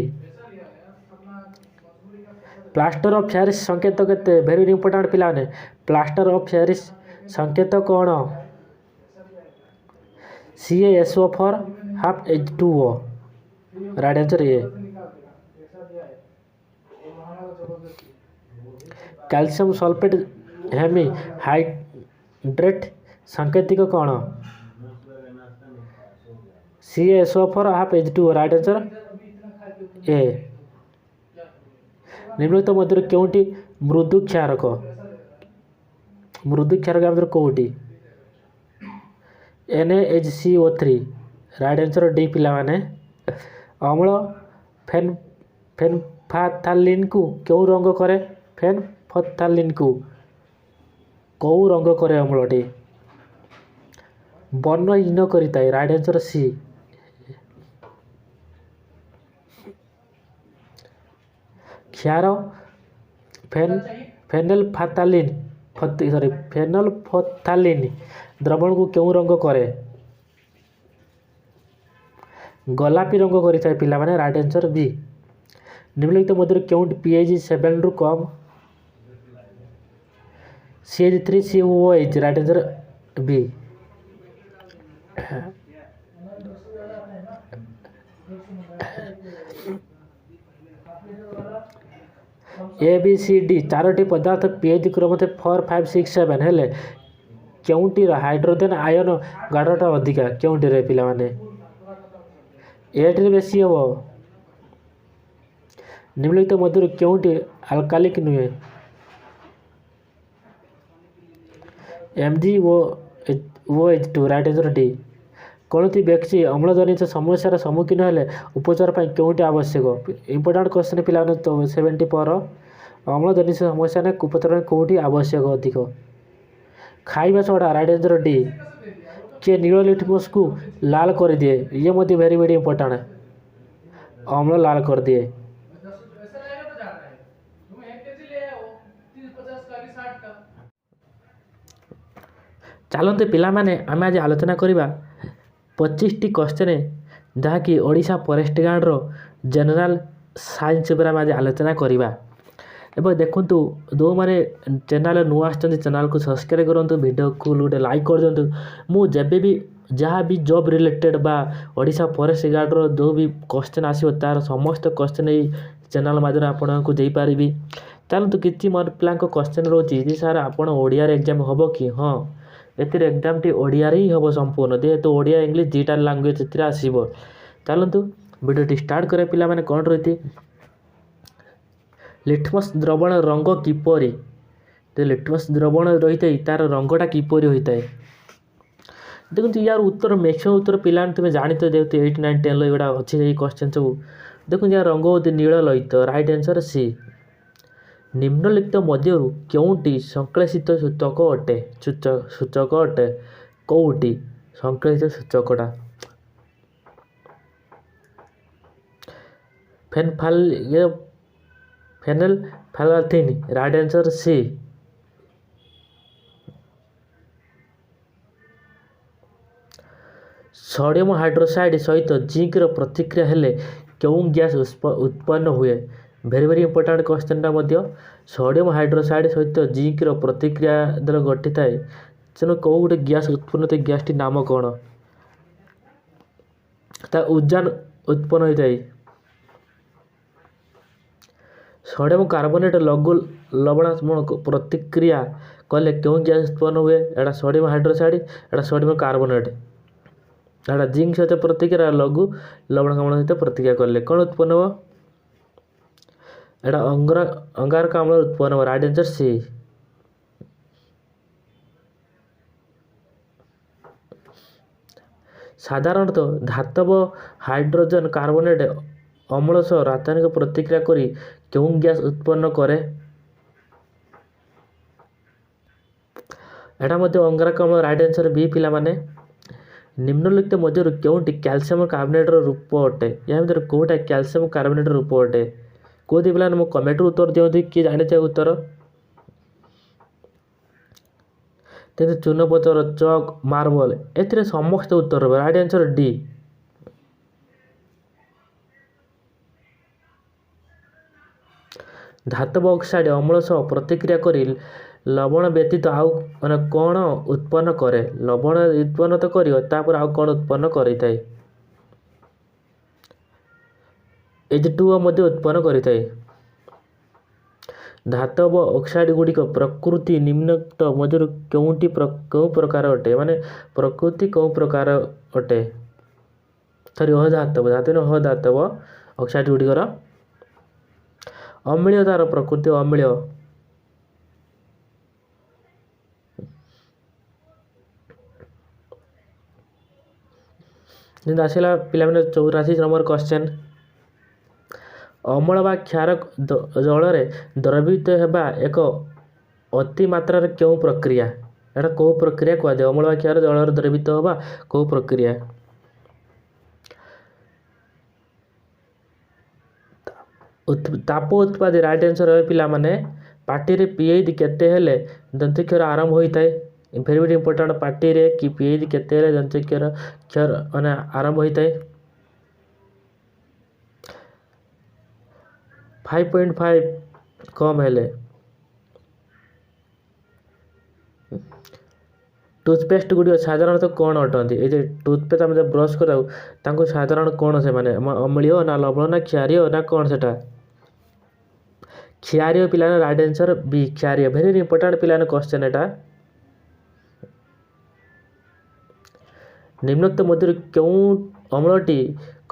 Plaster of Paris ସଂକେତ କେତେ? ଭେରି ଇମ୍ପୋର୍ଟାଣ୍ଟ ପିଲାମାନେ। ପ୍ଲାଷ୍ଟର ଅଫ୍ ପ୍ୟାରିସ୍ ସଂକେତ କ'ଣ? CaSO4 half H2O। Right answer A. Calcium sulphate hemihydrate ସାଙ୍କେତିକ କ'ଣ? CaSO4 half H2O। Right answer ଏ। ନିମ୍ନଲିଖିତ ମଧ୍ୟରୁ କେଉଁଟି ମୃଦୁ କ୍ଷାରକ? ମୃଦୁ କ୍ଷାରକ ମଧ୍ୟରୁ କେଉଁଟି? NaHCO3। ରାଇଟ୍ ଆନ୍ସର୍ ଡି ପିଲାମାନେ। ଅମ୍ଳ ଫେନଫଥାଲିନକୁ କେଉଁ ରଙ୍ଗ କରେ? ଫେନଫଥାଲିନକୁ କେଉଁ ରଙ୍ଗ କରେ ଅମ୍ଳଟି? ବର୍ଣ୍ଣହୀନ କରିଥାଏ। Right answer C. କ୍ଷାର ଫେନଲଫଥାଲିନ ଦ୍ରବଣକୁ କେଉଁ ରଙ୍ଗ କରେ? ଗୋଲାପୀ ରଙ୍ଗ କରିଥାଏ ପିଲାମାନେ। Right answer B. ନିମ୍ନଲିଖିତ ମଧ୍ୟରୁ କେଉଁଟି pH 7ରୁ କମ୍? CH3COOH। Right answer B. ABCD ଚାରୋଟି ପଦାର୍ଥ pH କ୍ରମରେ 4, 5, 6, 7 ହେଲେ କେଉଁଟିର ହାଇଡ୍ରୋଜେନ୍ ଆୟନ ଗାଢ଼ଟା ଅଧିକା? କେଉଁଟିରେ ପିଲାମାନେ? ଏଟିରେ ବେଶୀ ହେବ। ନିମ୍ନଲିଖିତ ମଧ୍ୟରୁ କେଉଁଟି ଆଲକାଲିକ୍ ନୁହେଁ? MgOH2। Right answer D. କୌଣସି ବ୍ୟକ୍ତି ଅମ୍ଳଜନିତ ସମସ୍ୟାର ସମ୍ମୁଖୀନ ହେଲେ ଉପଚାର ପାଇଁ କେଉଁଟି ଆବଶ୍ୟକ? ଇମ୍ପୋର୍ଟାଣ୍ଟ କ୍ୱେଶ୍ଚନ୍ ପିଲାମାନେ 74। ଅମ୍ଳଜନିତ ସମସ୍ୟା ନେଇ ଉପଚାର ପାଇଁ କେଉଁଟି ଆବଶ୍ୟକ ଅଧିକ? ଖାଇବା ସୋଡ଼ା। Right answer D. କିଏ ନୀଳ ଲିଟମସ୍କୁ ଲାଲ କରିଦିଏ? ଇଏ ମଧ୍ୟ ଭେରି ଇମ୍ପୋର୍ଟାଣ୍ଟ। ଅମ୍ଳ ଲାଲ କରିଦିଏ। ଚାଲନ୍ତୁ ପିଲାମାନେ ଆମେ ଆଜି ଆଲୋଚନା କରିବା 25ଟି କ୍ୱେଶ୍ଚନ୍ ଯାହାକି ଓଡ଼ିଶା ଫରେଷ୍ଟ ଗାର୍ଡ଼ର ଜେନେରାଲ ସାଇନ୍ସ ଉପରେ ଆମେ ଆଜି ଆଲୋଚନା କରିବା। ଏବେ ଦେଖନ୍ତୁ ଯେଉଁମାନେ ଚ୍ୟାନେଲ୍ ନୂଆ ଆସିଛନ୍ତି ଚ୍ୟାନେଲ୍କୁ ସବସ୍କ୍ରାଇବ୍ କରନ୍ତୁ, ଭିଡ଼ିଓକୁ ଗୋଟେ ଲାଇକ୍ କରିଦିଅନ୍ତୁ। ମୁଁ ଯେବେ ବି ଯାହା ବି ଜବ୍ ରିଲେଟେଡ଼୍ ବା ଓଡ଼ିଶା ଫରେଷ୍ଟ ଗାର୍ଡ଼ର ଯେଉଁ ବି କ୍ୱେଶ୍ଚନ୍ ଆସିବ ତା'ର ସମସ୍ତ କ୍ୱେଶ୍ଚନ୍ ଏଇ ଚ୍ୟାନେଲ୍ ମାଧ୍ୟମରେ ଆପଣଙ୍କୁ ଦେଇପାରିବି। ଚାଲନ୍ତୁ କିଛି ମୋର ପିଲାଙ୍କ କ୍ୱେଶ୍ଚନ୍ ରହୁଛି ଯେ ସାର୍ ଆପଣ ଓଡ଼ିଆରେ ଏକ୍ଜାମ୍ ହେବ କି? ହଁ, ଏଥିରେ ଏକ୍ଜାମ୍ଟି ଓଡ଼ିଆରେ ହିଁ ହେବ ସମ୍ପୂର୍ଣ୍ଣ, ଯେହେତୁ ଓଡ଼ିଆ ଇଂଲିଶ ଦୁଇଟା ଲାଙ୍ଗୁଏଜ୍ ଏଥିରେ ଆସିବ। ଚାଲନ୍ତୁ ଭିଡ଼ିଓଟି ଷ୍ଟାର୍ଟ କରିବା। ପିଲାମାନେ କ'ଣ ରହିଛି? ଲିଟମସ୍ ଦ୍ରବଣ ରଙ୍ଗ କିପରି? ଲିଟମସ୍ ଦ୍ରବଣ ରହିଥାଏ ତା'ର ରଙ୍ଗଟା କିପରି ହୋଇଥାଏ? ଦେଖନ୍ତୁ ୟାର ଉତ୍ତର ମ୍ୟାକ୍ସିମମ୍ ଉତ୍ତର ପିଲାମାନେ ତୁମେ ଜାଣିଛ, ଯେହେତୁ 8, 9, 10 ଏଗୁଡ଼ା ଅଛି ଏଇ କ୍ୱେଶ୍ଚନ୍ ସବୁ। ଦେଖନ୍ତୁ ୟାର ରଙ୍ଗ ହେଉଛି ନୀଳ ଲୋହିତ। Right answer C. ନିମ୍ନଲିଖିତ ମଧ୍ୟରୁ କେଉଁଟି ସଂଶ୍ଳେଷିତ ସୂଚକ ଅଟେ? ସୂଚକ ଅଟେ କେଉଁଟି ସଂଶ୍ଳେଷିତ ସୂଚକଟା? Phenolphthalein. Right answer C. Sodium hydroxide ସହିତ ଜିଙ୍କର ପ୍ରତିକ୍ରିୟା ହେଲେ କେଉଁ ଗ୍ୟାସ୍ ଉତ୍ପନ୍ନ ହୁଏ? ଭେରି ଇମ୍ପୋର୍ଟାଣ୍ଟ କ୍ୱେଶ୍ଚନ୍ଟା ମଧ୍ୟ। ସୋଡ଼ିୟମ ହାଇଡ୍ରୋକ୍ସାଇଡ୍ ସହିତ ଜିଙ୍କର ପ୍ରତିକ୍ରିୟା ଦ୍ୱାରା ଘଟିଥାଏ ତେଣୁ କେଉଁ ଗୋଟେ ଗ୍ୟାସ୍ ଉତ୍ପନ୍ନ ହୋଇଥାଏ, ଗ୍ୟାସ୍ଟି ନାମ କ'ଣ? ତା ଉଜାନ ଉତ୍ପନ୍ନ ହୋଇଥାଏ। ସୋଡ଼ିୟମ କାର୍ବୋନେଟ୍ ଲଘୁ ଲବଣାତ୍ମକ ପ୍ରତିକ୍ରିୟା କଲେ କେଉଁ ଗ୍ୟାସ୍ ଉତ୍ପନ୍ନ ହୁଏ? ଏଇଟା ସୋଡ଼ିୟମ ହାଇଡ୍ରୋକ୍ସାଇଡ୍, ଏଇଟା ସୋଡ଼ିୟମ କାର୍ବୋନେଟ୍। ଏଇଟା ଜିଙ୍କ ସହିତ ପ୍ରତିକ୍ରିୟା, ଲଘୁ ଲବଣାକ୍ତ ଅମ୍ଳ ସହିତ ପ୍ରତିକ୍ରିୟା କଲେ କ'ଣ ଉତ୍ପନ୍ନ ହେବ? ଏଇଟା ଅଙ୍ଗାରକ ଅମ୍ଳ ଉତ୍ପନ୍ନ ହେବ। Right answer C. ସାଧାରଣତଃ ଧାତବ ହାଇଡ୍ରୋଜେନ୍ କାର୍ବୋନେଟ୍ ଅମ୍ଳ ସହ ରାସାୟନିକ ପ୍ରତିକ୍ରିୟା କରି କେଉଁ ଗ୍ୟାସ୍ ଉତ୍ପନ୍ନ କରେ? ଏଇଟା ମଧ୍ୟ ଅଙ୍ଗାରକ ଅମ୍ଳ। ରାଇଟ୍ ଆନ୍ସର୍ ବି ପିଲାମାନେ। ନିମ୍ନଲିଖିତ ମଧ୍ୟରୁ କେଉଁଟି କ୍ୟାଲସିୟମ କାର୍ବୋନେଟ୍ର ରୂପ ଅଟେ? ଏହା ଭିତରେ କେଉଁଟା କ୍ୟାଲସିୟମ କାର୍ବୋନେଟ୍ର ରୂପ ଅଟେ? କେଉଁଠି ପିଲାମାନେ ମୁଁ କମେଣ୍ଟରୁ ଉତ୍ତର ଦିଅନ୍ତି, କିଏ ଜାଣିଥାଏ ଉତ୍ତର? ତେଣୁ ଚୂନପଥର, ଚକ୍, ମାର୍ବଲ, ଏଥିରେ ସମସ୍ତ ଉତ୍ତର ହେବ। Right answer D. ଧାତବ ଅକ୍ସାଇଡ୍ ଅମ୍ଳ ସହ ପ୍ରତିକ୍ରିୟା କରି ଲବଣ ବ୍ୟତୀତ ଆଉ ମାନେ କ'ଣ ଉତ୍ପନ୍ନ କରେ? ଲବଣ ଉତ୍ପନ୍ନ ତ କରିବ, ତାପରେ ଆଉ କ'ଣ ଉତ୍ପନ୍ନ କରିଥାଏ? H2O ମଧ୍ୟ ଉତ୍ପନ୍ନ କରିଥାଏ। ଧାତବ ଅକ୍ସାଇଡ୍ ଗୁଡ଼ିକ ପ୍ରକୃତି ନିମ୍ନୋକ୍ତ ମଧ୍ୟରୁ କେଉଁ ପ୍ରକାର ଅଟେ? ମାନେ ପ୍ରକୃତି କେଉଁ ପ୍ରକାର ଅଟେ? ଅଧାତବ ଅଧାତବ ଅକ୍ସାଇଡ୍ ଗୁଡ଼ିକର ଅମ୍ଳୀୟ, ତାର ପ୍ରକୃତି ଅମ୍ଳୀୟ। ଯେମିତି ଆସିଲା ପିଲାମାନେ 84 ନମ୍ବର କ୍ୱେଶ୍ଚନ୍, ଅମ୍ଳ ବା କ୍ଷାର ଜଳରେ ଦ୍ରବୀଭୂତ ହେବା ଏକ ଅତି ମାତ୍ରାରେ କେଉଁ ପ୍ରକ୍ରିୟା? ଏଟା କେଉଁ ପ୍ରକ୍ରିୟା କୁହାଯାଏ? ଅମ୍ଳ ବା କ୍ଷାର ଜଳରେ ଦ୍ରବୀଭୂତ ହେବା କେଉଁ ପ୍ରକ୍ରିୟା? ତାପ ଉତ୍ପାଦୀ। ରାଇଟ୍ ଆନ୍ସର୍ ରହିବ ପିଲାମାନେ ପାଟିରେ pH କେତେ ହେଲେ ଦନ୍ତକ୍ଷର ଆରମ୍ଭ ହୋଇଥାଏ? Very very important. ପାଟିରେ କି pH କେତେ ହେଲେ ଦନ୍ତକ୍ଷର ମାନେ ଆରମ୍ଭ ହୋଇଥାଏ? 5.5 କମ୍ ହେଲେ। ଟୁଥପେଷ୍ଟ ଗୁଡ଼ିକ ସାଧାରଣତଃ କ'ଣ ଅଟନ୍ତି? ଏ ଯେ ଟୁଥପେଷ୍ଟ ଆମେ ଯେ ବ୍ରସ୍ କରାଉ ତାଙ୍କୁ ସାଧାରଣ କ'ଣ ସେମାନେ? ଅମ୍ଳୀୟ ନା ଲବଣ ନା କ୍ଷାରୀୟ ନା କ'ଣ ସେଟା? କ୍ଷାରୀୟ ପିଲାମାନେ ରାଇଟ୍ ଆନ୍ସର୍ ବି କ୍ଷାରୀୟ। ଭେରି ଇମ୍ପୋର୍ଟାଣ୍ଟ ପିଲାମାନେ କ୍ୱେଶ୍ଚନ୍ ଏଟା। ନିମ୍ନୋକ୍ତ ମଧ୍ୟରୁ କେଉଁ ଅମ୍ଳଟି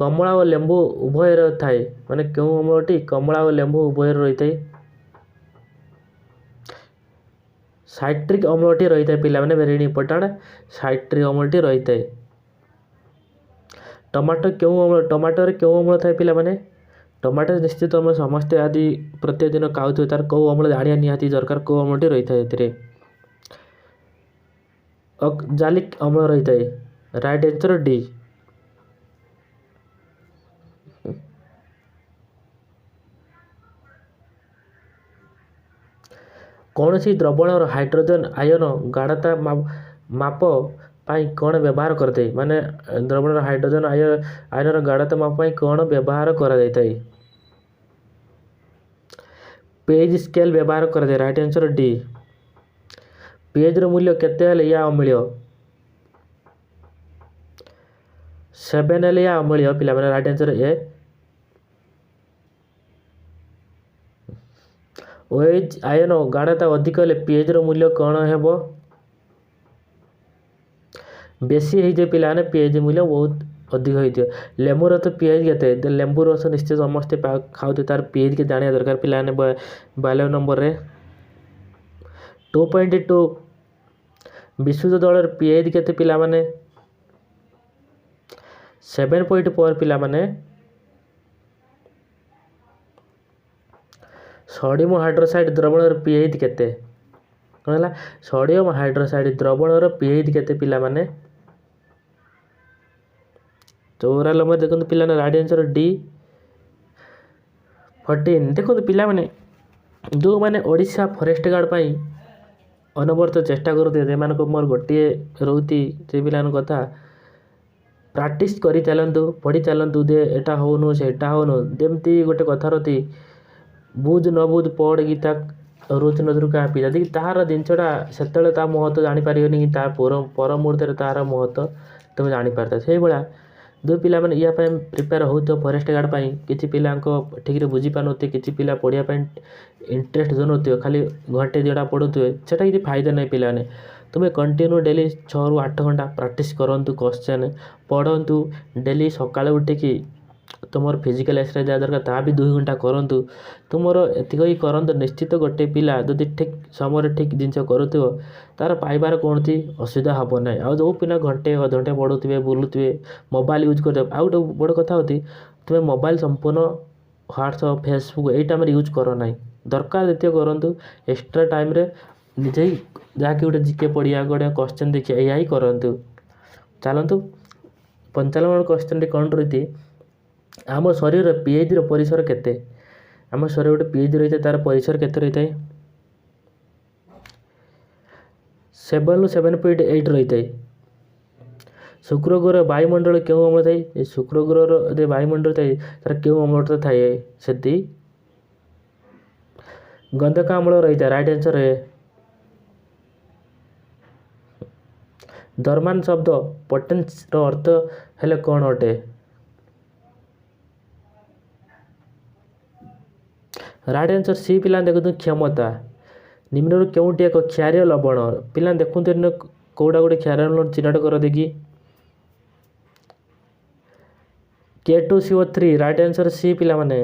କମଳା ଓ ଲେମ୍ବୁ ଉଭୟରେ ଥାଏ? ମାନେ କେଉଁ ଅମ୍ଳଟି କମଳା ଓ ଲେମ୍ବୁ ଉଭୟରେ ରହିଥାଏ? ସାଇଟ୍ରିକ୍ ଅମ୍ଳଟି ରହିଥାଏ ପିଲାମାନେ। Very important. ସାଇଟ୍ରିକ୍ ଅମ୍ଳଟି ରହିଥାଏ। ଟମାଟୋରେ କେଉଁ ଅମ୍ଳ ଥାଏ ପିଲାମାନେ? ଟମାଟୋ ନିଶ୍ଚିତ ଆମେ ସମସ୍ତେ ଆଦି ପ୍ରତ୍ୟେକ ଦିନ ଖାଉଥିବେ, ତାର କେଉଁ ଅମ୍ଳ ଜାଣିବା ନିହାତି ଦରକାର, କେଉଁ ଅମ୍ଳଟି ରହିଥାଏ ଏଥିରେ? ଅକ୍ଜାଲିକ୍ ଅମ୍ଳ ରହିଥାଏ। Right answer D. କୌଣସି ଦ୍ରବଣର ହାଇଡ୍ରୋଜେନ୍ ଆୟନ ଗାଢ଼ତା ମାପ ପାଇଁ କ'ଣ ବ୍ୟବହାର କରାଯାଏ? ମାନେ ଦ୍ରବଣର ହାଇଡ୍ରୋଜେନ୍ ଆୟନର ଗାଢ଼ତା ମାପ ପାଇଁ କ'ଣ ବ୍ୟବହାର କରାଯାଇଥାଏ? pH ସ୍କେଲ୍ ବ୍ୟବହାର କରାଯାଏ। Right answer D. pHର ମୂଲ୍ୟ କେତେ ହେଲେ ଏହା ଅମ୍ଳୀୟ? 7 ହେଲେ ଏହା ଅମ୍ଳୀୟ ପିଲାମାନେ। ରାଇଟ୍ ଆନ୍ସର୍ ଏ। OH ଆୟନ ଗାଢ଼ତା ଅଧିକ ହେଲେ pHର ମୂଲ୍ୟ କ'ଣ ହେବ? ବେଶୀ ହେଇଯିବ ପିଲାମାନେ, pH ମୂଲ୍ୟ ବହୁତ ଅଧିକ ହେଇଥିବ। ଲେମ୍ବୁର ତ pH କେତେ? ଲେମ୍ବୁ ରସ ନିଶ୍ଚୟ ସମସ୍ତେ ଖାଉଥିବେ, ତାର pH କେତେ ଜାଣିବା ଦରକାର ପିଲାମାନେ। 92 ନମ୍ବରରେ 2.2 ବିଶୁଦ୍ଧ ଜଳର pH କେତେ ପିଲାମାନେ? 7.4 ପିଲାମାନେ। ସୋଡ଼ିୟମ୍ ହାଇଡ୍ରୋକ୍ସାଇଡ୍ ଦ୍ରବଣର pH କେତେ? କ'ଣ ହେଲା? ସୋଡ଼ିୟମ୍ ହାଇଡ୍ରୋକ୍ସାଇଡ୍ ଦ୍ରବଣର pH କେତେ ପିଲାମାନେ? 94 ନମ୍ବର ଦେଖନ୍ତୁ ପିଲାମାନେ। Right answer D 14। ଦେଖନ୍ତୁ ପିଲାମାନେ, ଯେଉଁମାନେ ଓଡ଼ିଶା ଫରେଷ୍ଟ ଗାର୍ଡ଼ ପାଇଁ ଅନବରତ ଚେଷ୍ଟା କରୁଥିବେ, ସେମାନଙ୍କୁ ମୋର ଗୋଟିଏ ରହୁଛି ସେ ପିଲାମାନଙ୍କ କଥା, ପ୍ରାକ୍ଟିସ୍ କରି ଚାଲନ୍ତୁ, ପଢ଼ି ଚାଲନ୍ତୁ। ଯେ ଏଟା ହେଉନୁ ସେଟା ହେଉନୁ, ଯେମିତି ଗୋଟେ କଥା ରହୁଛି, ବୁଝ ନ ବୁଝ ପଢ଼ ଗୀତା ରୋଜ ନଦୀରୁ କାହା ପିଇ। ଯଦି ତାହାର ଜିନିଷଟା ସେତେବେଳେ ତା ମହତ୍ତ୍ୱ ଜାଣିପାରିବନି, କି ତା ପର ମୁହୂର୍ତ୍ତରେ ତାହାର ମହତ୍ତ୍ୱ ତୁମେ ଜାଣିପାରିଥାଏ। ସେଇଭଳିଆ ଯେଉଁ ପିଲାମାନେ ୟା ପାଇଁ ପ୍ରିପେୟାର ହେଉଥିବ ଫରେଷ୍ଟ ଗାର୍ଡ଼ ପାଇଁ, କିଛି ପିଲାଙ୍କ ଠିକ୍ରେ ବୁଝିପାରୁନଥିବେ, କିଛି ପିଲା ପଢ଼ିବା ପାଇଁ ଇଣ୍ଟରେଷ୍ଟ ଦେଉନଥିବେ, ଖାଲି ଘଣ୍ଟେ ଦୁଇଟା ପଢ଼ୁଥିବେ, ସେଟା କିଛି ଫାଇଦା ନାହିଁ ପିଲାମାନେ। ତୁମେ କଣ୍ଟିନ୍ୟୁ ଡେଲି 6ରୁ 8 ଘଣ୍ଟା ପ୍ରାକ୍ଟିସ୍ କରନ୍ତୁ, କ୍ୱେଶ୍ଚନ୍ ପଢ଼ନ୍ତୁ। ଡେଲି ସକାଳୁ ଉଠିକି ତୁମର ଫିଜିକାଲ୍ ଏକ୍ସରସାଇଜ୍ ଯାହା ଦରକାର ତାହା ବି 2 ଘଣ୍ଟା କରନ୍ତୁ। ତୁମର ଏତିକି କରନ୍ତୁ, ନିଶ୍ଚିତ ଗୋଟେ ପିଲା ଯଦି ଠିକ୍ ସମୟରେ ଠିକ୍ ଜିନିଷ କରୁଥିବ, ତା'ର ପାଇବାର କୌଣସି ଅସୁବିଧା ହେବ ନାହିଁ। ଆଉ ଯେଉଁ ପିଲା ଘଣ୍ଟେ ଅଧଘଣ୍ଟେ ପଢ଼ୁଥିବେ, ବୁଲୁଥିବେ, ମୋବାଇଲ୍ ୟୁଜ୍ କରୁଥିବେ, ଆଉ ଗୋଟେ ବଡ଼ କଥା ହେଉଛି, ତୁମେ ମୋବାଇଲ୍ ସମ୍ପୂର୍ଣ୍ଣ ହ୍ୱାଟ୍ସଅପ୍ ଫେସବୁକ୍ ଏଇ ଟାଇମ୍ରେ ୟୁଜ୍ କର ନାହିଁ। ଦରକାର ଯେତିକି କରନ୍ତୁ, ଏକ୍ସଟ୍ରା ଟାଇମ୍ରେ ନିଜେ ଯାହାକି ଗୋଟେ ଜିକେ ପଢ଼ିବା, ଗୋଟେ କ୍ୱେଶ୍ଚନ୍ ଦେଖିବା, ଏଇଆ ହିଁ କରନ୍ତୁ। ଚାଲନ୍ତୁ 95 ନମ୍ବର କ୍ୱେଶ୍ଚନ୍ଟି କ'ଣ ରହିଛି? ଆମ ଶରୀରର pHର ପରିସର କେତେ? ଆମ ଶରୀରରେ ଗୋଟେ pH ରହିଥାଏ, ତା'ର ପରିସର କେତେ ରହିଥାଏ? 7ରୁ 7.8 ରହିଥାଏ। ଶୁକ୍ର ଗ୍ରହର ବାୟୁମଣ୍ଡଳ କେଉଁ ଅମ୍ଳ ଥାଏ? ଏ ଶୁକ୍ର ଗ୍ରହର ଯେ ବାୟୁମଣ୍ଡଳ ଥାଏ, ତା'ର କେଉଁ ଅମ୍ଳଟା ଥାଏ? ସେଠି गंधक अम्ल रही है। राइट आंसर है दरमान शब्द पोटेंस रो अर्थ हेले कौन अटे। राइट आंसर सी पिला देखते क्षमता। निम्न क्योंटी एक क्षारीय लवण पिला देखते कौटा गोटे क्षारीय लवण चिन्हट कर देखी K2CO3 राइट आंसर सी पिला माने।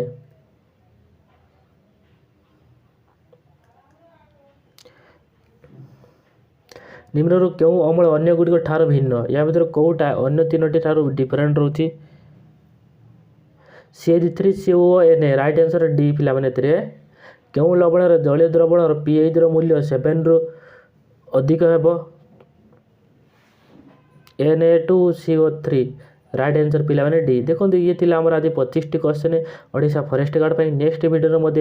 निम्न क्यों अम्ल अन्य गुड़िक ठार भिन्न या भर कौटा अन्य तीनोटी ठार डिफरेंट रोची CH3CONA राइट आंसर डी पिला माने। क्यों लवण जलीय द्रवण pH मूल्य 7 रु अधिक हेब Na2CO3 राइट आंसर पिला माने डी। देखो ये थी आमर आज 25टी क्वेश्चन ओडिशा फॉरेस्ट गार्ड पर। नेक्स्ट वीडियो में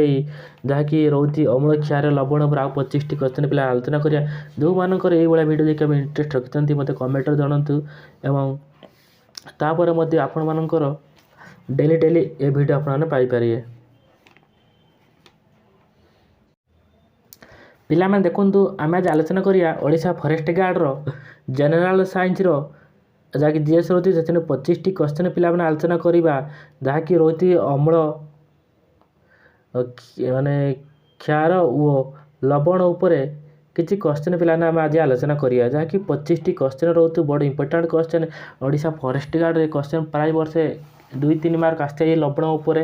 जहाँकि रोचे अम्ल क्षार लवण पर आउ 25टी क्वेश्चन पिला आलोचना करिया। जो मानकर ये भाया वीडियो देखा इंटरेस्ट रखिंट मत कमेंट जनातु एवं तापर मध्य आपण मानकर डेली डेली ये वीडियो आपने पाइपर। पिला माने देखंतु आम आज आलोचना करिया ओडिशा फॉरेस्ट गार्ड रो जनरल साइंस रो जहाँकि जीएस रोती से 25टी क्वेश्चन पिला माने आलोचना करिबा जहाँकि रोती अम्ल माने क्षार और लवण उपरे किसी क्वेश्चन पिला आम आज आलोचना करिया जहाँकि 25टी क्वेश्चन रोतु बड़ important question Odisha forest guard रे क्वेश्चन प्राय वर्षे 2-3 मार्क आसते ये लवण उपरे।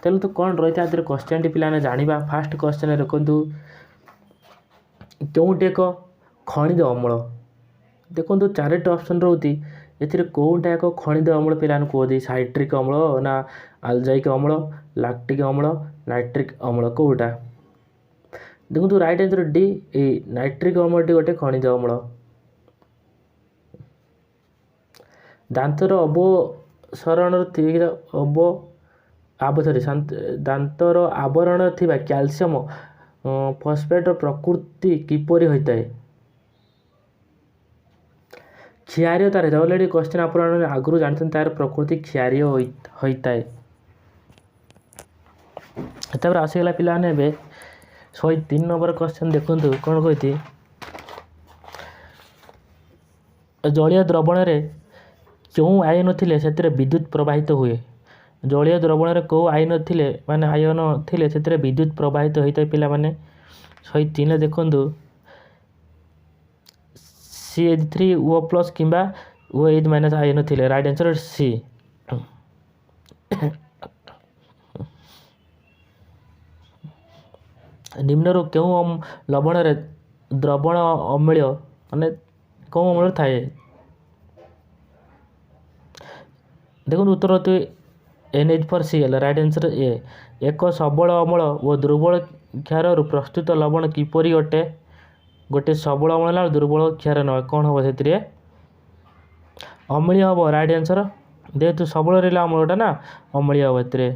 तेणु तो कौन रही है आदि क्वेश्चन टी पिला जाना। फास्ट क्वेश्चन देखु क्योंटे एक खनिज अम्ल देखो 4टी ऑप्शन रोती ए कौटा एक खनिज अम्ल पिला कहते साइट्रिक अम्ल ना आल्जाइक अम्ल लैक्टिक अम्ल नाइट्रिक अम्ल कौटा। देखो राइट आंसर डी नाइट्रिक अम्ल टी गोटे खनिज अम्ल। दांतर अवसरण दांतर आवरण थिबा कैल्शियम फॉस्फेट प्रकृति किपरि होता है। क्षारीय तार ऑलरेडी क्वेश्चन आप आगुरी जानते तार प्रकृति क्षारीय होता है। तापर आसीगला पिला 103 नंबर क्वेश्चन देखु कौन कहती जलीय द्रवण रे क्यों आयन थिले से विद्युत प्रवाहित हुए। जलीय द्रवण रे कौ आयन थिले माने आयन थिले से विद्युत प्रवाहित होता है। पिला माने 103 देखु CH3O+ किंबा OH- आयन थिले राइट आंसर सी। निम्न क्यों लवण रे द्रवण अम्ल माने कौन अम्ल थाए। देखो उत्तर तो NH4Cl राइट आंसर ए। एक सबल अम्ल और दुर्बल क्षार प्रस्तुत लवण किपरि अटे। गोटे सबल अम्ल दुर्बल क्षार न कौन हम से अम्लीय हम राइट आंसर। जेहेतु सबल रहा अम्लटा ना अम्लीय हम ए।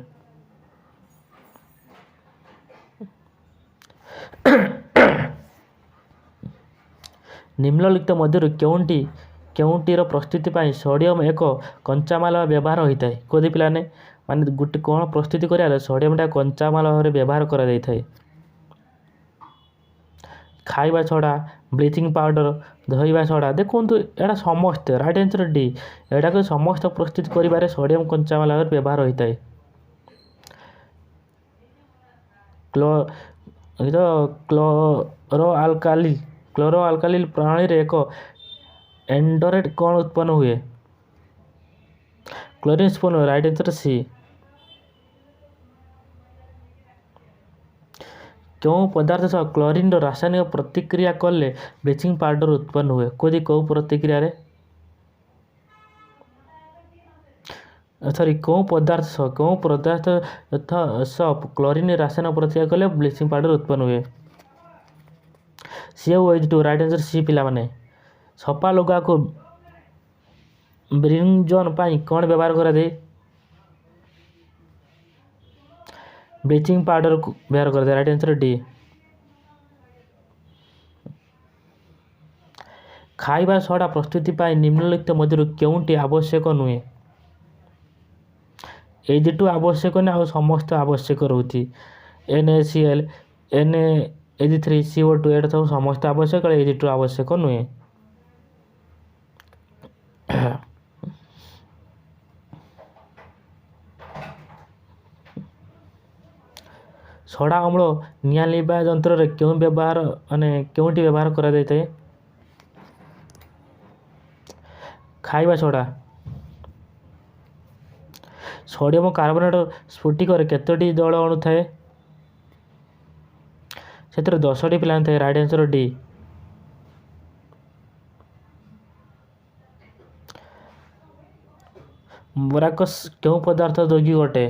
निम्नलिखित मध्य क्योंटीर प्रस्तुति पाई सोडियम एक कंचामाल व्यवहार होता है। कोदी पिलाने माने गोटे कौन प्रस्तुति करा सोडियमटा कंचामाल भाव व्यवहार करा। खाइबा छड़ा ब्लीचिंग पाउडर धोइबा छड़ा देखो यहाँ समस्ते राइट आंसर डी एटा समस्त प्रस्तुत करिबारे सोडियम कंचामाल भाव व्यवहार होता है। क्लोरो आल्काली प्रणाली रे एक एंडोरेट कौन उत्पन्न हुए। क्लोरीन उत्पन्न हुए राइट आंसर सी। क्यों पदार्थ सह क्लोरीन रासायनिक प्रतिक्रिया कले ब्लीचिंग पाउडर उत्पन्न हुए। कोदी कौ प्रतिक्रिया रे सॉरी कौ पदार्थ सह क्लोरीन रासायनिक प्रतिक्रिया कले ब्लीचिंग पाउडर उत्पन्न हुए। CaOH2 राइट आंसर सी पिला माने। सफा लुगा को ब्रिंजन पाई कौन व्यवहार करा दे ब्लीचिंग पाउडर व्यवहार कर दे राइट आंसर डी। खाइबा सोडा प्रस्तुति पाई निम्नलिखित मध्य क्योंटी आवश्यक नुहे। ये आवश्यक ना समस्त आवश्यक रोची NaCl Na3CO2 ଏଇଟା ସବୁ ସମସ୍ତେ ଆବଶ୍ୟକ, Ag2 ଆବଶ୍ୟକ ନୁହେଁ। ସଡ଼ା ଅମ୍ଳ ନିଆଁ ଲିଭା ଯନ୍ତ୍ରରେ କେଉଁଠି ବ୍ୟବହାର କରାଯାଇଥାଏ? ଖାଇବା ସୋଡ଼ା। ସୋଡ଼ିୟମ କାର୍ବୋନେଟ୍ ସ୍ଫଟିକରେ କେତୋଟି ଜଳ ଅଣୁ ଥାଏ? ସେଥିରେ 10ଟି ପ୍ଲାନ୍ ଥାଏ। Right answer D. ବୋରାକସ୍ କେଉଁ ପଦାର୍ଥ ଯୌଗିକ ଅଟେ?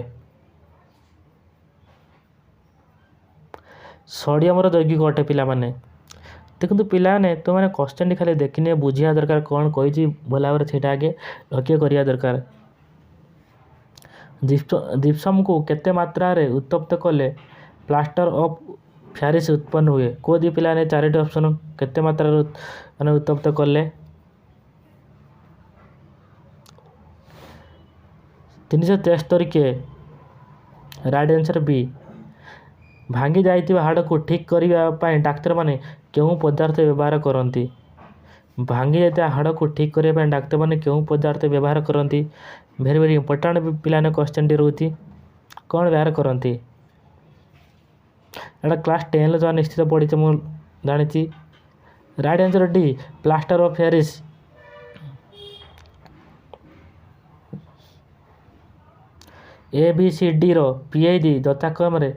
ସୋଡ଼ିୟମର ଯୌଗିକ ଅଟେ ପିଲାମାନେ। ଦେଖନ୍ତୁ ପିଲାମାନେ ତୁମମାନେ କ୍ୱେଶ୍ଚନଟି ଖାଲି ଦେଖିନେ ବୁଝିବା ଦରକାର କ'ଣ କହିଛି ଭଲ ଭାବରେ ସେଇଟା ଆଗେ ଲକ୍ଷ୍ୟ କରିବା ଦରକାର। ଜିପ୍ସମକୁ କେତେ ମାତ୍ରାରେ ଉତ୍ତପ୍ତ କଲେ ପ୍ଲାଷ୍ଟର ଅଫ୍ ପ୍ୟାରିସ୍ ଉତ୍ପନ୍ନ ହୁଏ? କୁହ ଦି ପିଲାମାନେ 4ଟି ଅପସନ୍ କେତେ ମାତ୍ରାରେ ଉତ୍ତପ୍ତ କଲେ? 373 କେ। ରାଇଟ୍ ଆନ୍ସର ବି। ଭାଙ୍ଗି ଯାଇଥିବା ହାଡ଼କୁ ଠିକ୍ କରିବା ପାଇଁ ଡାକ୍ତରମାନେ କେଉଁ ପଦାର୍ଥ ବ୍ୟବହାର କରନ୍ତି? ଭାଙ୍ଗି ଯାଇଥିବା ହାଡ଼କୁ ଠିକ୍ କରିବା ପାଇଁ ଡାକ୍ତରମାନେ କେଉଁ ପଦାର୍ଥ ବ୍ୟବହାର କରନ୍ତି? ଭେରି ଭେରି ଇମ୍ପୋର୍ଟାଣ୍ଟ ପିଲାମାନେ କ୍ୱେଶ୍ଚନଟି ରହୁଛି। କ'ଣ ବ୍ୟବହାର କରନ୍ତି? ଏଇଟା କ୍ଲାସ୍ 10ରେ ଯାହା ନିଶ୍ଚିତ ପଢ଼ିଛ ମୁଁ ଜାଣିଛି। Right answer D plaster of Paris. ABCDର PID ଯଥାକ୍ରମରେ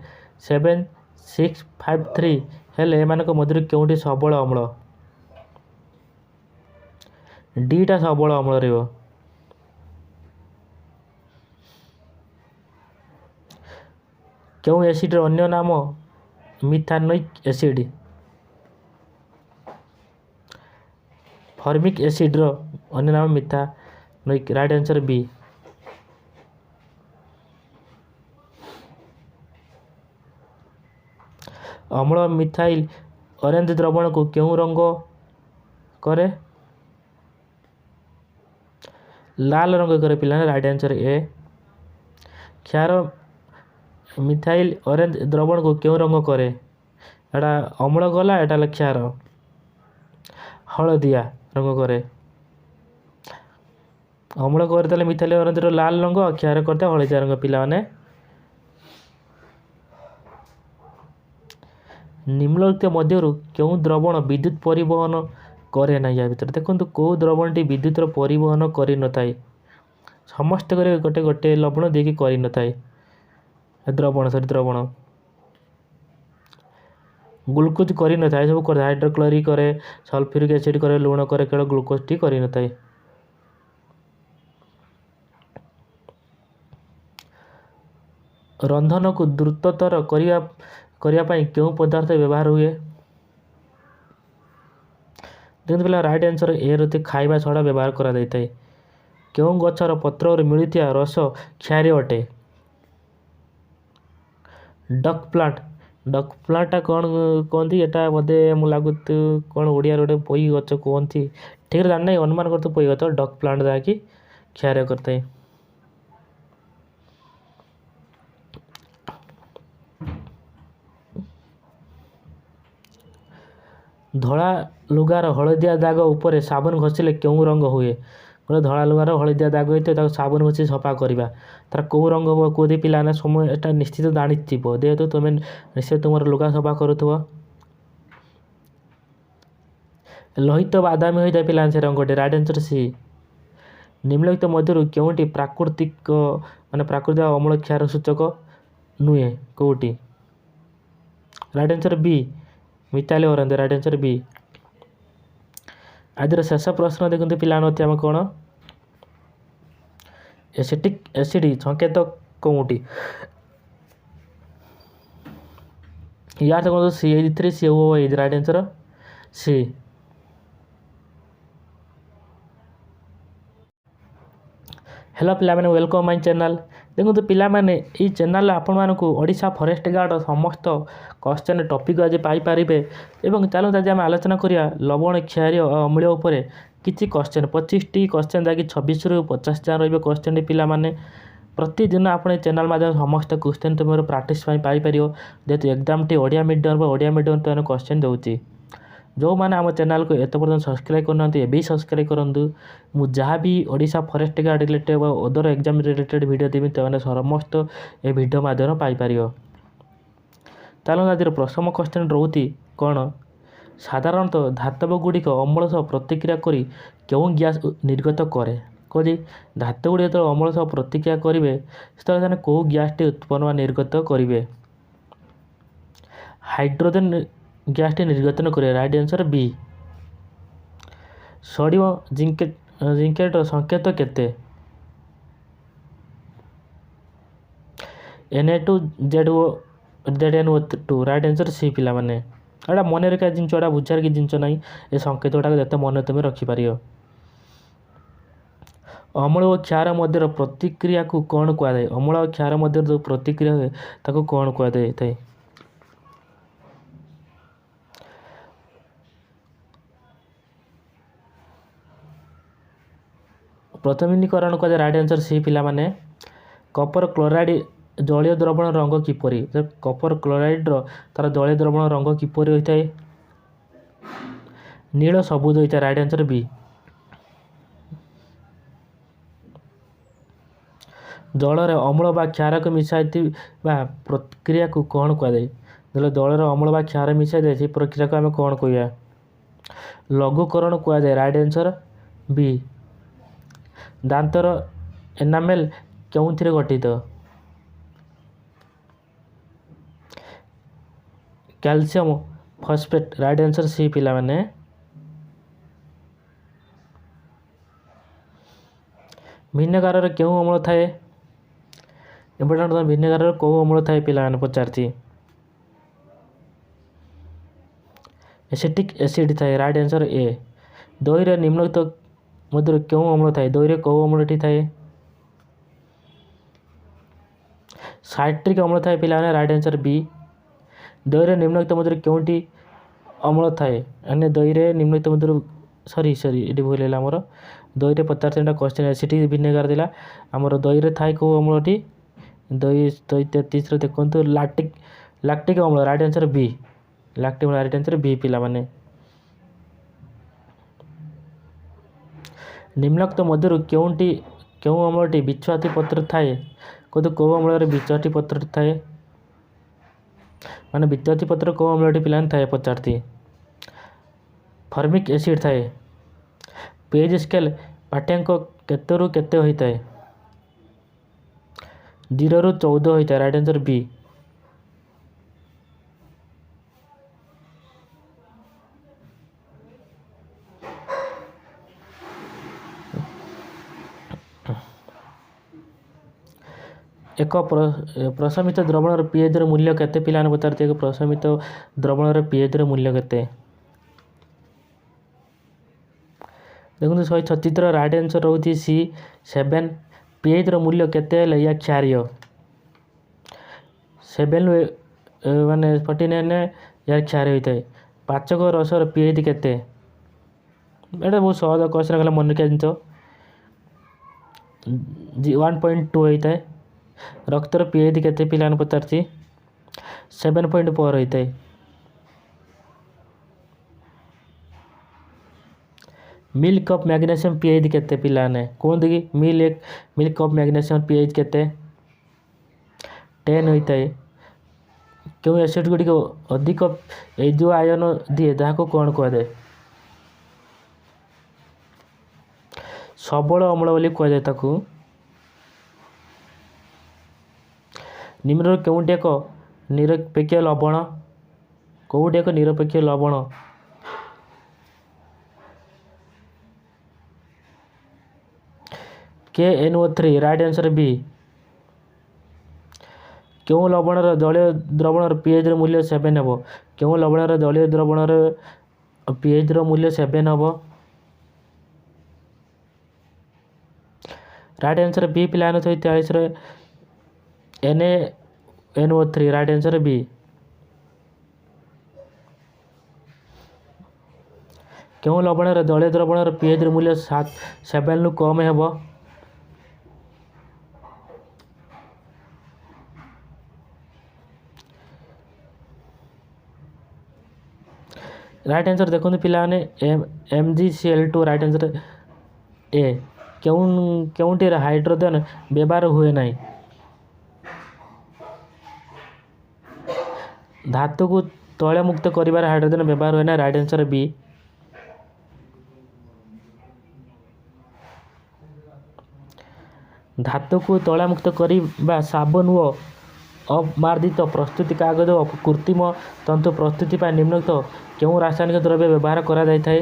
7, 6, 5, 3 ହେଲେ ଏମାନଙ୍କ ମଧ୍ୟରୁ କେଉଁଟି ସବଳ ଅମ୍ଳ? ଡିଟା ସବଳ ଅମ୍ଳ ରହିବ। କେଉଁ ଏସିଡର ଅନ୍ୟ ନାମ ମିଥାନୋଇକ୍ ଏସିଡ୍? ଫର୍ମିକ୍ ଏସିଡର ଅନ୍ୟ ନାମ ମିଥାନୋଇକ୍। ରାଇଟ୍ ଆନ୍ସର ବି। ଅମ୍ଳ ମିଥାଇଲ୍ ଅରେଞ୍ଜ ଦ୍ରବଣକୁ କେଉଁ ରଙ୍ଗ କରେ? ଲାଲ ରଙ୍ଗ କରେ ପିଲାମାନେ। ରାଇଟ୍ ଆନ୍ସର ଏ। କ୍ଷାର ମିଥାଇଲ୍ ଅରେଞ୍ଜ ଦ୍ରବଣକୁ କେଉଁ ରଙ୍ଗ କରେ? ଏଇଟା ଅମ୍ଳ ଗଲା, ଏଇଟା ହେଲା କ୍ଷାର। ହଳଦିଆ ରଙ୍ଗ କରେ। ଅମ୍ଳ କରିଦେଲେ ମିଥାଇଲ୍ ଅରେଞ୍ଜର ଲାଲ ରଙ୍ଗ, କ୍ଷାର କରିଦେଲେ ହଳଦିଆ ରଙ୍ଗ ପିଲାମାନେ। ନିମ୍ନଲିଖିତ ମଧ୍ୟରୁ କେଉଁ ଦ୍ରବଣ ବିଦ୍ୟୁତ୍ ପରିବହନ କରେ ନାହିଁ? ୟା ଭିତରେ ଦେଖନ୍ତୁ କେଉଁ ଦ୍ରବଣଟି ବିଦ୍ୟୁତର ପରିବହନ କରିନଥାଏ? ସମସ୍ତେ କରି ଗୋଟେ ଲବଣ ଦେଇକି କରିନଥାଏ। ଦ୍ରବଣ ଗ୍ଲୁକୋଜ୍ କରିନଥାଏ, ସବୁ କରିଥାଏ। ହାଇଡ୍ରୋକ୍ଲୋରିକ୍ କରେ, ସଲଫ୍ୟୁରିକ୍ ଏସିଡ୍ କରେ, ଲୁଣ କରେ, କେବଳ ଗ୍ଲୁକୋଜଟି କରିନଥାଏ। ରନ୍ଧନକୁ ଦ୍ରୁତତର କରିବା ପାଇଁ କେଉଁ ପଦାର୍ଥ ବ୍ୟବହାର ହୁଏ? ଦେଖନ୍ତୁ ପିଲା ରାଇଟ୍ ଆନ୍ସର ଏ ରହୁଛି ଖାଇବା ସୋଡ଼ା ବ୍ୟବହାର କରାଯାଇଥାଏ। କେଉଁ ଗଛର ପତ୍ରରୁ ମିଳୁଥିବା ରସ କ୍ଷାରୀୟ ଅଟେ? Dock plant. ଡକ୍ ପ୍ଲାଣ୍ଟଟା କ'ଣ କୁହନ୍ତି? ଏଟା ବୋଧେ ମୁଁ ଲାଗୁଛି କ'ଣ ଓଡ଼ିଆରେ ଗୋଟେ ପୋଇ ଗଛ କୁହନ୍ତି, ଠିକ୍ରେ ଜାଣିନାହିଁ, ଅନୁମାନ କରୁଛୁ ପୋଇ ଗଛ। ଡକ୍ ପ୍ଲାଣ୍ଟ ଯାହାକି କ୍ଷାରୀୟ କରିଥାଏ। ଧଳା ଲୁଗାର ହଳଦିଆ ଦାଗ ଉପରେ ସାବୁନ ଘଷିଲେ କେଉଁ ରଙ୍ଗ ହୁଏ? ଗୋଟେ ଧଳା ଲୁଗାର ହଳଦିଆ ଦାଗ ହେଇଥିବ, ତାକୁ ସାବୁନ ଘଷି ସଫା କରିବା, ତାର କେଉଁ ରଙ୍ଗ ହେବ? କେଉଁଠି ପିଲାମାନେ ସମୟ ଏଟା ନିଶ୍ଚିତ ଜାଣିଥିବ, ଯେହେତୁ ତୁମେ ନିଶ୍ଚିତ ତୁମର ଲୁଗା ସଫା କରୁଥିବ। ଲୋହିତ ବାଦାମୀ ହୋଇଥାଏ ପିଲାମାନେ ସେ ରଙ୍ଗଟି। Right answer C. ନିମ୍ନଲିଖିତ ମଧ୍ୟରୁ କେଉଁଟି ପ୍ରାକୃତିକ ଅମ୍ଳ କ୍ଷାର ସୂଚକ ନୁହେଁ? କେଉଁଟି? ରାଇଟ୍ ଆନ୍ସର ବି ମିଥାଇଲ୍ ଅରେଞ୍ଜ। ରାଇଟ୍ ଆନ୍ସର ବି। ଆଜିର ଶେଷ ପ୍ରଶ୍ନ ଦେଖନ୍ତୁ ପିଲାମାନେ ଅଛି ଆମେ କ'ଣ? ଏସିଟିକ୍ ଏସିଡ୍ ସଂକେତ କେଉଁଠି? ୟାର ଦେଖନ୍ତୁ CH3COOH। Right answer C. Hello पिलाମାନେ ୱେଲକମ୍ ମାଇ ଚ୍ୟାନେଲ୍। ଦେଖନ୍ତୁ ପିଲାମାନେ ଏଇ ଚ୍ୟାନେଲ୍ରେ ଆପଣମାନଙ୍କୁ ଓଡ଼ିଶା ଫରେଷ୍ଟ ଗାର୍ଡ଼ର ସମସ୍ତ କ୍ୱେଶ୍ଚନ୍ ଟପିକ୍ ଆଜି ପାଇପାରିବେ। ଏବଂ ଚାଲନ୍ତୁ ଆଜି ଆମେ ଆଲୋଚନା କରିବା ଲବଣ କ୍ଷାରୀୟ ଅମ୍ଳ ଉପରେ କିଛି କ୍ୱେଶ୍ଚନ୍। 25ଟି କ୍ୱେଶ୍ଚନ୍ ଯାହାକି 26ରୁ 50 ଯାଏଁ ରହିବ କ୍ୱେଶ୍ଚନ୍ଟି ପିଲାମାନେ। प्रतिदिन आपण चैनल माध्यम समस्त क्वेश्चन तुम प्राक्ट पाइपर जेहतु एग्जाम टी ओडिया मीडियम तो क्वेश्चन दूसरी जो मैंने आम चैनल को एत पर्यटन सब्सक्राइब करना भी सब्सक्राइब करूँ मुझे जहाँ भी Odisha forest guard related other exam related video देवी तो मैंने समस्त ये वीडियो माध्यम पाइपर। चलो आज प्रथम क्वेश्चन रोती कौन साधारणतः धातव गुड़िक अम्ल सह प्रतिक्रिया करी क्यों गैस निर्गत करे कही धातु गुड़ी जो अम्ल सह प्रतिक्रिया करेंगे से कौ गैस टी उत्पन्न व निर्गत करेंगे हाइड्रोजन गैस टी निर्गतन करेंगे right answer B. Sodium zincate संकेत केते Na2ZNO2 राइट आंसर सी पिला माने एटा मन रखा जिन बुझार कि जिन ना ये संकेत गुड़ाक जिते मन तुम रखिपार। अम्ल और क्षार मध्य प्रतिक्रिया को कौन कहुए अम्ल और क्षार मध्य जो प्रतिक्रिया हुए ताको कौन कहुए प्रथमिनीकरण कहुए राइट आंसर सी पिला माने। कपर क्लोराइड जलीय द्रवण रंग किपरि कपर क्लोराइड तार जलीय द्रवण रंग किपरि होता है नील सबुज होता है राइट आंसर बी। जलर अम्ल बा क्षार को मिसाई प्रक्रिया को कौन कहुए जलर अम्ल बा क्षार मिसाई दे प्रक्रिया को आम कौन कह लघुकरण कहुए राइट आंसर बी। दांतर एनामेल क्यों गठित calcium phosphate right answer C पिला माने। भिनेगार क्यों अम्ल थाए इम्पोर्टेंट भिनेगार कौ अम्ल थाए पिला माने पचारती एसिटिक एसिड थाए राइट आंसर ए। दही निम्नलिखित मध्य क्यों अम्ल थाए दही कौ अम्लटी थाए साइट्रिक अम्ल थाए पिला माने राइट आंसर बी। दही निम्नलिखित मध्य क्योंटी अम्ल थाए अने दही निम्नलिखित मध्य सॉरी ये भूल है आमर दही पचार क्वेश्चन एसिटिक भिनेगार देला आमर दही थाए कौ अम्लटी दही 33 देखो लैक्टिक अम्ल राइट आंसर बी लैक्टिक अम्ल राइट आंसर बी पिला माने। निम्नलिखित मध्य क्यों अम्लटी बिछुआती पत्र थाए कहते कौ अम्ल बिछुआती पत्र थाए माने बिछुआती पत्र कौ अम्लटी पिला थाए पचारती फॉर्मिक एसिड थाए पेज स्केल पाठ्यांक केते रु केते होता है 0 रु 14 होता है राइट आंसर बी। एक प्रशमित द्रवण पीएच मूल्य केते पिला पचारती एक प्रशमित द्रवण पीएच मूल्य केते देखो 136 राइट आंसर रोचे सी 7 पीएच मूल्य केते या क्षारीय 7 माने 49 या क्षारीय होता है। पाचक रसर पीएच केते एटा बहुत सहज क्वेश्चन कला मन रखा जिन 1.2 होता है। रक्तर पीएच केते पिला पचारती 7.4 होता है। मिल्क कप मैग्नेशियम पीएच केते पिला ने कहते कि मिल्क कप मैग्नेशियम पीएच केते 10 होता है। क्यों एसिड गुड़ी को अधिक ए जो आयन दिए जहाँ कौन कहुए सबल अम्ल बोली कहुए ताकू निम्न क्योंटी एक निरपेक्ष लवण कौटी एक निरपेक्ष लवण KNO3 राइट आंसर बी। क्यों लवण जलीय द्रवण पीएच मूल्य 7 हे क्यों लवण जलीय द्रवण पीएच मूल्य 7 हे राइट आंसर बी पिला 43 NaNO3 राइट आंसर बी। क्यों लवण जलीय द्रवण पीएच मूल्य 7 रु कम हे राइट आंसर देखो पिलाने MgCl2 राइट आंसर ए। केउंटी हाइड्रोजन व्यवहार हुए नहीं। धातु को तैल मुक्त कर हाइड्रोजन व्यवहार हुए ना राइट आंसर बी। धातु को तैल मुक्त करने साबुन व अमार्जित प्रस्तुति कागज और कृत्रिम तंतु प्रस्तुति पर निम्नलिखित क्यों रासायनिक द्रव्य व्यवहार करा जाय थाए।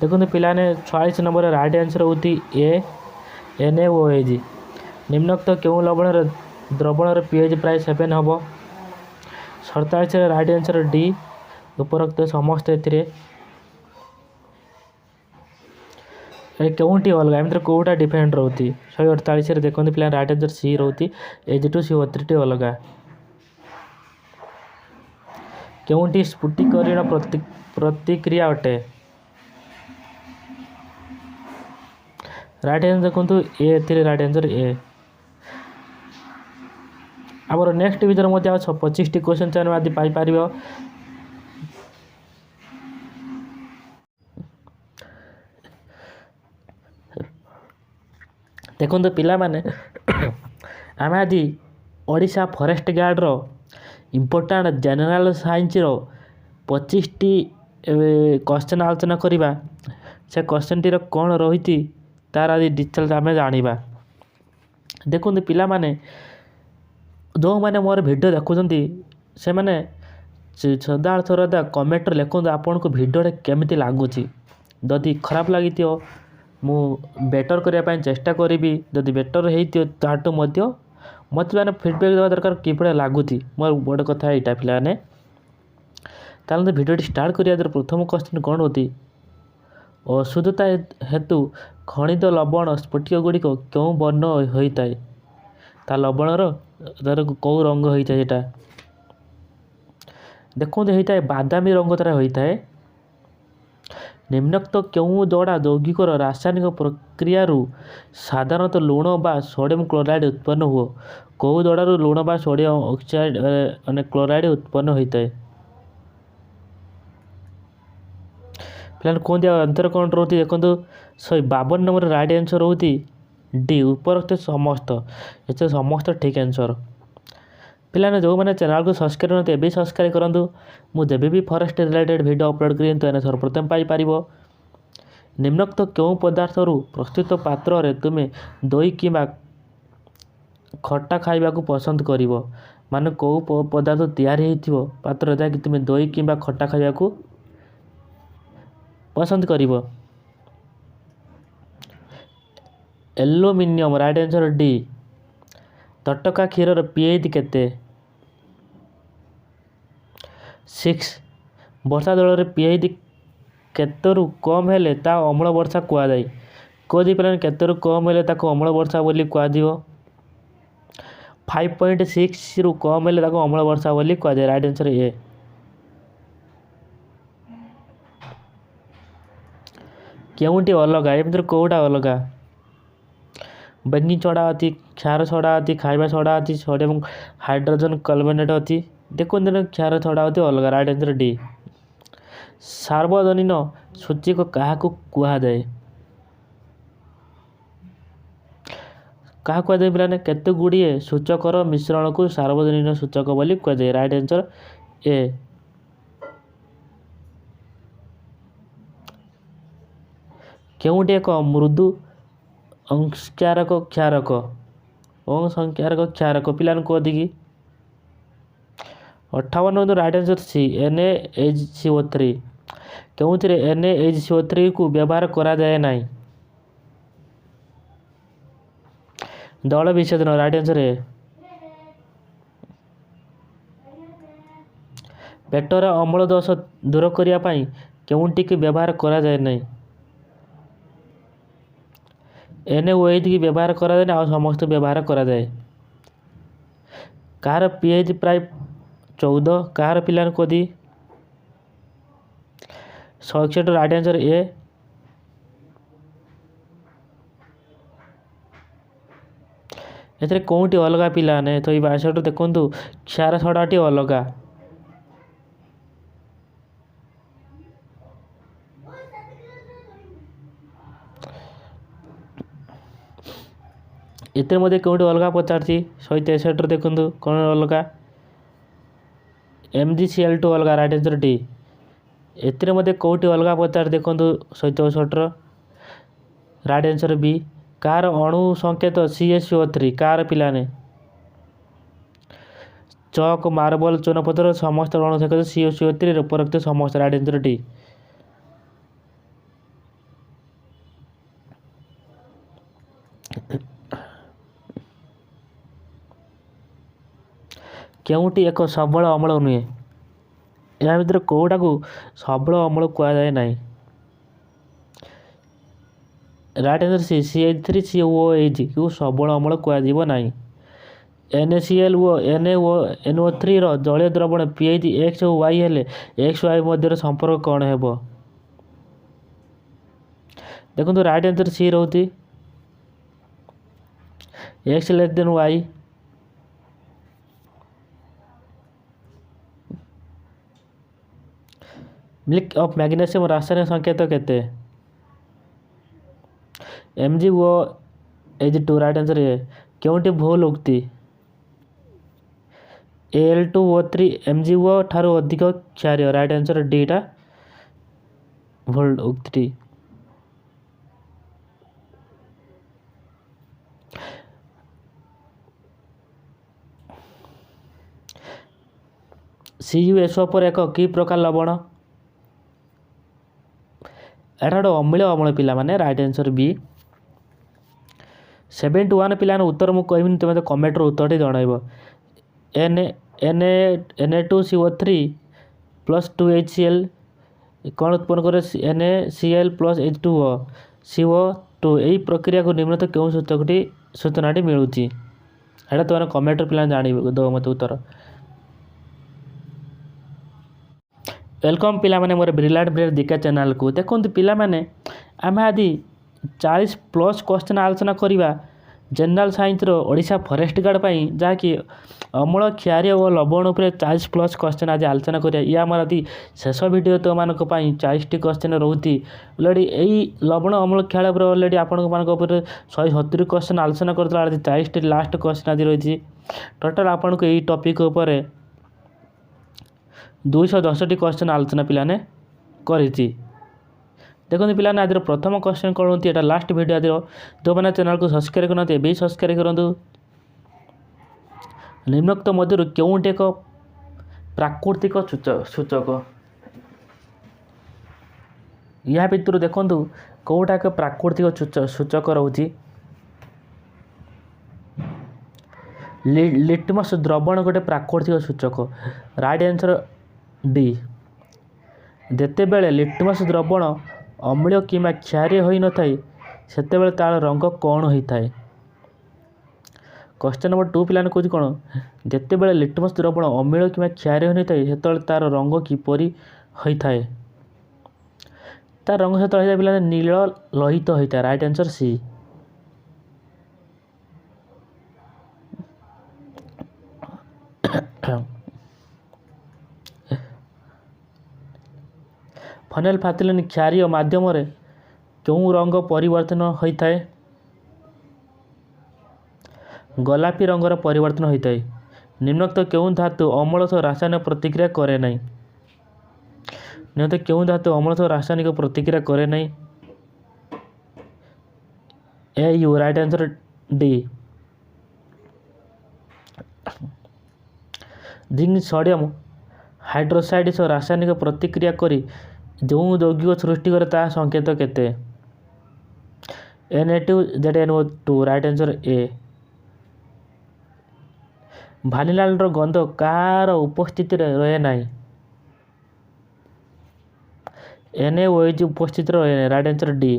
देखो पिलाने 46 नंबर राइट आंसर होती ए NaOH। निम्नलिखित क्यों लवण द्रवण pH प्राय 7 हम। 47 राइट आंसर डी उपरोक्त समस्त केउंटी अलग एमती कौटा डिफरेंट रोती। 148 देखते पे राइट आंसर सी रोती H2CO3 टी अलग। केउंटी स्फुटीकरण प्रतिक्रिया अटे। राइट आंसर देखो ए राइट आंसर ए। आमर नेक्स्ट भितर 25 क्वेश्चन चैनल आदि पाइपर। देखो पिला माने आम आज ओडिशा फॉरेस्ट गार्ड रो इम्पोर्टेंट जनरल साइंस रो 25 टी क्वेश्चन आलोचना करिबा। से क्वेश्चन टीर कौन रही तार आज डिटेल्स आम जाना। देखो पिला माने जो मैंने मोर वीडियो देखुंट से मैंने सदा कमेंट लिखुद आपन को वीडियो केमिति लगुच। जदि खराब लगी मु बेटर करने चेष्टा करी। जदि बेटर होटू मत मैंने फीडबैक देवा दरकार किपड़े लगुच मोर बड़ कथा यहाँ पे। ताल भिडियो स्टार्ट करिया प्रथम क्वेश्चन कौन होती अशुद्धता हेतु खनिज लवण स्फटिक गुड़िक क्यों वर्ण होता है। ता लवणर तार कौ रंग होता है। देखो होता है बादामी रंग तार होता है। निम्नलिखित क्यों जोड़ा यौगिक रासायनिक प्रक्रिया साधारणतः लुण बा सोडियम क्लोराइड उत्पन्न हुए। कौ जोड़ा लुण बा सोडियम ऑक्साइड क्लोराइड उत्पन्न होता है। पे कहते आंसर कौन रोती देखो 152 नंबर राइट आंसर होती डी उपरोक्त समस्त। ये समस्त ठीक आंसर। पिलाने जो मैंने चैनल को सब्सक्राइब करते एवं सब्सक्राइब करूँ। मुझे भी फॉरेस्ट रिलेटेड वीडियो अपलोड करें तो सर्वप्रथम पाइपर। निम्नलिखित क्यों पदार्थ प्रस्तुत पात्र रे तुम्हें दही कि खट्टा खाइबा को पसंद कर माने कौ पदार्थ तैयारी पात्र जहाँकि तुम्हें दही कि खट्टा खाइबा को पसंद कर। Aluminium right answer D. तटका क्षीर pH केते 6। वर्षा जल pH केतरु कम हेले ता अम्ल वर्षा कहुए। कौदी पे केतरु कम हेले ताको अम्ल वर्षा बोली कहुए। 5.6 रु कम हेले ताको अम्ल वर्षा बोली कहुए। Right answer A. केउंटी अलग एमती कौटा अलग बेकिंग सोडा अच्छी क्षार सोडा अच्छी खाइबा सोडा अच्छी सोडियम हाइड्रोजन कार्बोनेट अच्छी। देखो क्षार सोडा अच्छी अलग। Right answer D. सार्वजनीन सूचक क्या कहुए। क्या कहुए पे केते गुड़िए सूचकर मिश्रण को सार्वजनीन सूचक बोली कहुए। Right answer A. केउंटी एक मृदु अंशकारक क्षारक अंशकारक क्षारक पिला कहती कि 58 राइट आंसर सी NaHCO3। क्यों NaHCO3 को व्यवहार करा जाए नहीं। दल विच्छेदन राइट आंसर ए। पेटर अम्ल दोष दूर करने केउंटी की व्यवहार करा जाए नहीं। NaOH की व्यवहार करा जाए आ समस्त व्यवहार करा जाए। कार pH प्राय 14 कार पिला कदी 161 राइट आंसर ए। एथे कौटी अलग पिलाने तो ये 62 देखु क्षार सोडाटी अलग ଏଥିରେ ମଧ୍ୟ କେଉଁଠି ଅଲଗା ପଚାରିଛି 163 ଦେଖନ୍ତୁ କ'ଣ ଅଲଗା MgCl2 ଅଲଗା ରାଇଟ୍ ଆନ୍ସର୍ ଡି। ଏଥିରେ ମଧ୍ୟ କେଉଁଠି ଅଲଗା ପଚାରି ଦେଖନ୍ତୁ 164 ରାଇଟ୍ ଆନ୍ସର୍ ବି। କାହାର ଅଣୁ ସଂକେତ CaCO3 କାହାର ପିଲାମାନେ ଚକ୍ ମାର୍ବଲ ଚୁନପଥର ସମସ୍ତ ଅଣୁ ସଂକେତ CaCO3 ଉପରୋକ୍ତ ସମସ୍ତ ରାଇଟ୍ ଆନ୍ସର୍ ଡି। କେଉଁଟି ଏକ ସବଳ ଅମ୍ଳ ନୁହେଁ? ଏହା ଭିତରେ କେଉଁଟାକୁ ସବଳ ଅମ୍ଳ କୁହାଯାଏ ନାହିଁ? ରାଇଟ୍ ଆନ୍ସର୍ ସି CH3COOH କୁ ସବଳ ଅମ୍ଳ କୁହାଯିବ ନାହିଁ। NaCl ଓ NaNO3 ର ଜଳୀୟ ଦ୍ରବଣ pH x ଓ y ହେଲେ x y ମଧ୍ୟରେ ସମ୍ପର୍କ କ'ଣ ହେବ? ଦେଖନ୍ତୁ ରାଇଟ୍ ଆନ୍ସର୍ ସି ରହୁଛି x less than y। Milk of magnesium ରାସାୟନିକ ସଂକେତ କେତେ? MgOH2 ରାଇଟ୍ ଆନ୍ସର୍ ଏ। କେଉଁଟି ଭୁଲ ଉକ୍ତି? Al2O3 MgO ଠାରୁ ଅଧିକ କ୍ଷାରୀୟ ରାଇଟ୍ ଆନ୍ସର୍ ଡିଟା ଭୁଲ ଉକ୍ତି। CuSO ପରେ ଏକ କି ପ୍ରକାର ଲବଣ? ଏଟା ଗୋଟେ ଅମ୍ଳୀୟ ଅମ୍ଳ ପିଲାମାନେ ରାଇଟ୍ ଆନ୍ସର୍ ବି। 71 ପିଲାମାନେ ଉତ୍ତର ମୁଁ କହିବିନି ତୁମେ ତ କମେଣ୍ଟର ଉତ୍ତରଟି ଜଣାଇବ। Na2CO3 ପ୍ଲସ୍ 2HCl କ'ଣ ଉତ୍ପନ୍ନ କରେ? NaCl ପ୍ଲସ୍ H2O CO2 ଏହି ପ୍ରକ୍ରିୟାକୁ ନିମ୍ନତ କେଉଁ ସୂଚନାଟି ମିଳୁଛି? ଏଇଟା ତୁମେ କମେଣ୍ଟର ପିଲାମାନେ ଜାଣିବ ଦେବ ମୋତେ ଉତ୍ତର। ୱେଲକମ୍ ପିଲାମାନେ ମୋର ବ୍ରିଲିଆଣ୍ଟ ବ୍ରେନ୍ ଜିକେ ଚ୍ୟାନେଲକୁ। ଦେଖନ୍ତୁ ପିଲାମାନେ ଆମେ ଆଜି 40+ କ୍ୱେଶ୍ଚନ୍ ଆଲୋଚନା କରିବା ଜେନେରାଲ୍ ସାଇନ୍ସର ଓଡ଼ିଶା ଫରେଷ୍ଟ ଗାର୍ଡ଼ ପାଇଁ, ଯାହାକି ଅମ୍ଳ କ୍ଷାରୀୟ ଓ ଲବଣ ଉପରେ 40+ କ୍ୱେଶ୍ଚନ୍ ଆଜି ଆଲୋଚନା କରିବା। ଇଏ ଆମର ଆଜି ଶେଷ ଭିଡ଼ିଓ ତୁମମାନଙ୍କ ପାଇଁ 40ଟି କ୍ୱେଶ୍ଚନ୍ ରହୁଛି। ଅଲରେଡ଼ି ଏଇ ଲବଣ ଅମ୍ଳ କ୍ଷାର ଉପରେ ଅଲରେଡ଼ି ଆପଣମାନଙ୍କ ଉପରେ 170 କ୍ୱେଶ୍ଚନ୍ ଆଲୋଚନା କରିଥିଲା। ଆଜି 40ଟି ଲାଷ୍ଟ କ୍ୱେଶ୍ଚନ୍ ଆଜି ରହିଛି। ଟୋଟାଲ୍ ଆପଣଙ୍କୁ ଏଇ ଟପିକ୍ ଉପରେ 210ଟି କ୍ୱେଶ୍ଚନ୍ ଆଲୋଚନା ପିଲାମାନେ କରିଛି। ଦେଖନ୍ତୁ ପିଲାମାନେ ଆଜିର ପ୍ରଥମ କ୍ୱେଶ୍ଚନ୍ କ'ଣ ହେଉଛି? ଏଇଟା ଲାଷ୍ଟ ଭିଡ଼ିଓ ଆଜିର। ଯେଉଁମାନେ ଚ୍ୟାନେଲକୁ ସବସ୍କ୍ରାଇବ୍ କରୁନାହାନ୍ତି ଏବେ ସବସ୍କ୍ରାଇବ୍ କରନ୍ତୁ। ନିମ୍ନୋକ୍ତ ମଧ୍ୟରୁ କେଉଁଟି ଏକ ପ୍ରାକୃତିକ ସୂଚକ? ଏହା ଭିତରୁ ଦେଖନ୍ତୁ କେଉଁଟା ଏକ ପ୍ରାକୃତିକ ସୂଚକ ରହୁଛି? ଲିଟମସ୍ ଦ୍ରବଣ ଗୋଟେ ପ୍ରାକୃତିକ ସୂଚକ ରାଇଟ୍ ଆନ୍ସର୍ ଡି। ଯେତେବେଳେ ଲିଟମସ୍ ଦ୍ରବଣ ଅମ୍ଳୀୟ କିମ୍ବା କ୍ଷାରୀୟ ହୋଇନଥାଏ ସେତେବେଳେ ତା'ର ରଙ୍ଗ କ'ଣ ହୋଇଥାଏ? କ୍ୱେଶ୍ଚନ୍ ନମ୍ବର 2 ପିଲାମାନେ କହୁଛି କ'ଣ? ଯେତେବେଳେ ଲିଟମସ୍ ଦ୍ରବଣ ଅମ୍ଳୀୟ କିମ୍ବା କ୍ଷାରୀୟ ହୋଇନଥାଏ ସେତେବେଳେ ତା'ର ରଙ୍ଗ କିପରି ହୋଇଥାଏ? ତା'ର ରଙ୍ଗ ସେତେବେଳେ ହୋଇଥାଏ ପିଲାମାନେ ନୀଳ ଲୋହିତ ହୋଇଥାଏ ରାଇଟ୍ ଆନ୍ସର୍ ସି। ଫେନୋଲ୍ଫଥାଲିନ୍ କ୍ଷାରୀୟ ମାଧ୍ୟମରେ କେଉଁ ରଙ୍ଗ ପରିବର୍ତ୍ତନ ହୋଇଥାଏ? ଗୋଲାପୀ ରଙ୍ଗର ପରିବର୍ତ୍ତନ ହୋଇଥାଏ। ନିମ୍ନୋକ୍ତ କେଉଁ ଧାତୁ ଅମ୍ଳ ସହ ରାସାୟନିକ ପ୍ରତିକ୍ରିୟା କରେ ନାହିଁ? ନିମ୍ନୋକ୍ତ କେଉଁ ଧାତୁ ଅମ୍ଳ ସହ ରାସାୟନିକ ପ୍ରତିକ୍ରିୟା କରେ ନାହିଁ? Au right answer D. Zinc sodium hydroxide ସହ ରାସାୟନିକ ପ୍ରତିକ୍ରିୟା କରି ଯେଉଁ ଯୌଗିକ ସୃଷ୍ଟି କରେ ତାହା ସଂକେତ କେତେ? Na2ZnO2 ରାଇଟ୍ ଆନ୍ସର୍ ଏ। ଭାନିଲାର ଗନ୍ଧ କାହାର ଉପସ୍ଥିତିରେ ରହେ ନାହିଁ? NaOH ଉପସ୍ଥିତିରେ ରହେ ନାହିଁ ରାଇଟ୍ ଆନ୍ସର୍ ଡି।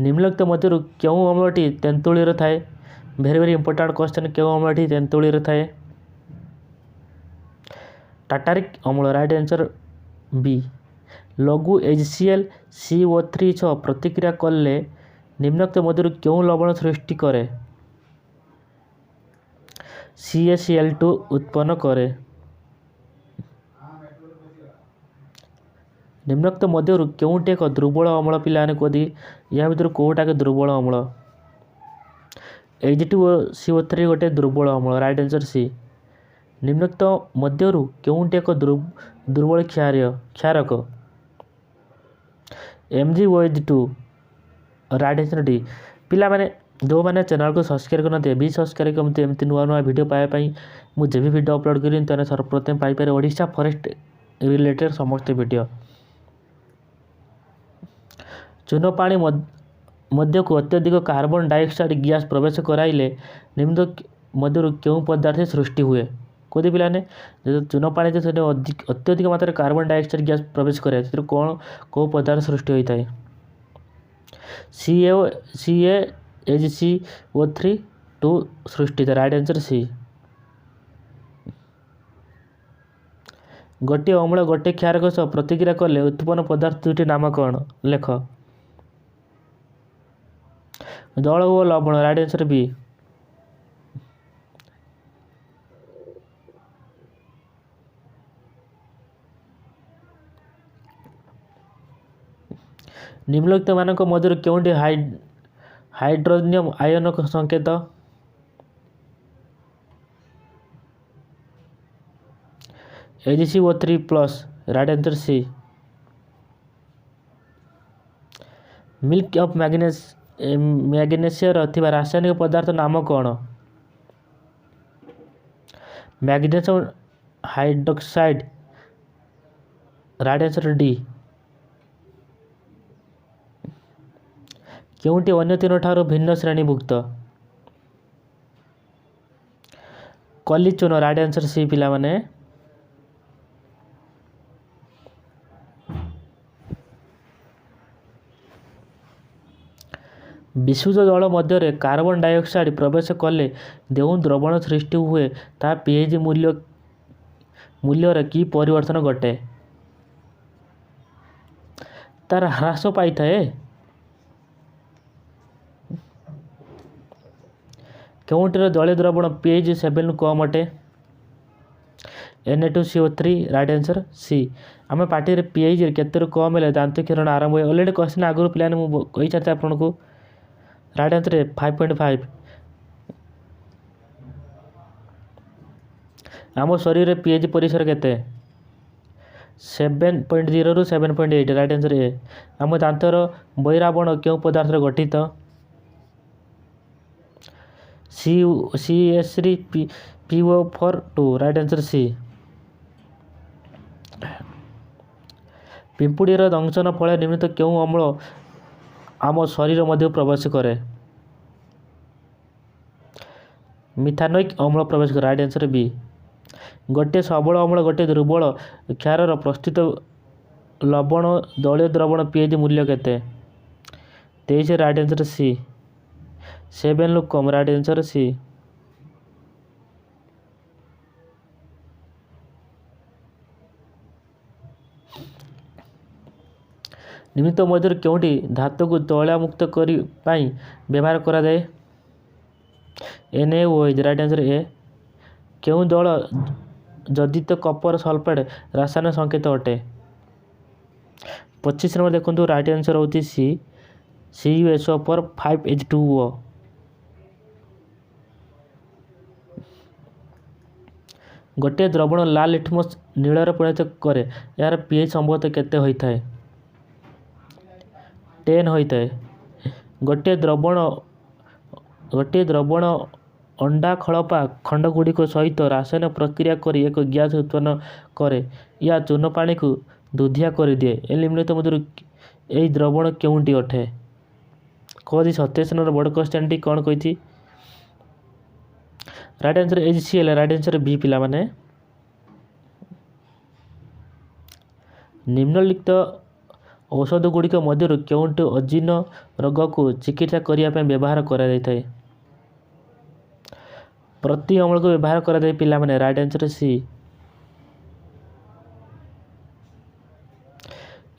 ନିମ୍ନୋକ୍ତ ମଧ୍ୟରୁ କେଉଁ ଅମ୍ଳଟି ତେନ୍ତୁଳିରେ ଥାଏ? Very very important question. କେଉଁ ଅମ୍ଳଟି ତେନ୍ତୁଳିରେ ଥାଏ? ଟାର୍ଟାରିକ୍ ଅମ୍ଳ ରାଇଟ୍ ଆନ୍ସର୍ ବି। ଲଘୁ HCl CO3 ସହ ପ୍ରତିକ୍ରିୟା କଲେ ନିମ୍ନୋକ୍ତ ମଧ୍ୟରୁ କେଉଁ ଲବଣ ସୃଷ୍ଟି କରେ? CaCl2 ଉତ୍ପନ୍ନ କରେ। निम्नोक्त मध्यरु केउंटे एक दुर्बल अम्ल पिलाने कोदी या भितर कोउटा के दुर्बल अम्ल H2CO3 गोटे दुर्बल अम्ल राइट आंसर सी निम्नोक्त मध्यरु केउंटे एक दुर्बल क्षारक MgOH2 राइट आंसर डी पिला माने जो मैंने चैनल को सब्सक्राइब करते भी सब्सक्राइब करते एमती नुआ नुआ वीडियो पाइबापी मुझे भी वीडियो अपलोड करी तेने सर्वप्रथम पाइपर ओडिशा फॉरेस्ट रिलेटेड समस्त वीडियो चून पानी मध्य को अत्यधिक कार्बन डाइऑक्साइड गैस प्रवेश कराइले निम्न मध्यरु क्यों पदार्थ सृष्टि हुए कोदि पिलाने चून पानी अत्यधिक मात्रा कार्बन डाइऑक्साइड गैस प्रवेश करे कौन कौ पदार्थ सृष्टि होता है CaHCO3 टू सृष्टि राइट आंसर सी गोटे अम्ल गोटे क्षारक सह प्रतिक्रिया कले उत्पन्न पदार्थ दुईटी नाम कौन लेख जल ओ लवण राइट आंसर बी निम्नलिखित मानक मध्य केउंटी हाइड्रोनियम आयन संकेत HCO3 plus right answer C milk of magnesia थिबा रासायनिक पदार्थ नाम कौन magnesium hydroxide right answer D केउंटी अन्य तीन ठारो भिन्न श्रेणीभुक्त कली चून राइट आंसर सी पिला माने विशुद्ध जल मध्य कार्बन डाइऑक्साइड प्रवेश कले देउ द्रवण सृष्टि हुए ता पीएच मूल्यर की परिवर्तन घटे तार ह्रास पाई थाए केउंटीर जलीय द्रवण पीएच 7 कम अटे Na2CO3 राइट आंसर सी आम पार्टी पीएच केते कम है दांत क्षरण आरंभ हुए अलरेडी क्वेश्चन आगुरी पिलाने मुझे छाते आपको राइट आंसर 5.5 आम शरीर पीएच परिसर केते 7.0 रु 7.8 राइट आंसर ए आम दांतर बहिरावरण क्यों पदार्थ गठित CH3PO4 राइट आंसर सी पिंपुड़ीर दंशन फल निमित्त क्यों अम्ल आम शरीर मध्य प्रवेश करे मिथानोइक अम्ल प्रवेश करे राइट आंसर बी गोटे सबल अम्ल गोटे दुर्बल क्षारर प्रस्तुत लवण दलीय द्रवण पीएच मूल्य केते 23 राइट आंसर सी 7 लुक कम राइट आंसर सी निमित्त मध्य क्योंटी धातु को तैला मुक्त करी व्यवहार करा जाए NaOH राइट आंसर ए क्यों जल जदित कपर सल्फेट रासायनिक संकेत अटे 25 नंबर देखो राइट आंसर होती सी CuSO4 5H2O गोटे द्रवण लाल लिटमस नीलर परिणत करे यार पीएच संभवतः केते होता है 10 होता है गोटे द्रवण अंडा खड़पा खंडगुड़िक सहित रासायनिक प्रक्रिया करी एक गैस उत्पन्न करे या चून पानी को दुधिया कर दिए निम्नलिखित मध्य यही द्रवण केउंटी अटे कौदी 27 नंबर बड़ क्वेश्चन टी कौन कही right answer HCl right answer B पिला माने निम्नलिखित औषध गुड़िक मध्य केउंटी अजीर्ण रोग को चिकित्सा करने व्यवहार करा जाता है प्रति अम्ल को व्यवहार करा जाए पिला माने right answer C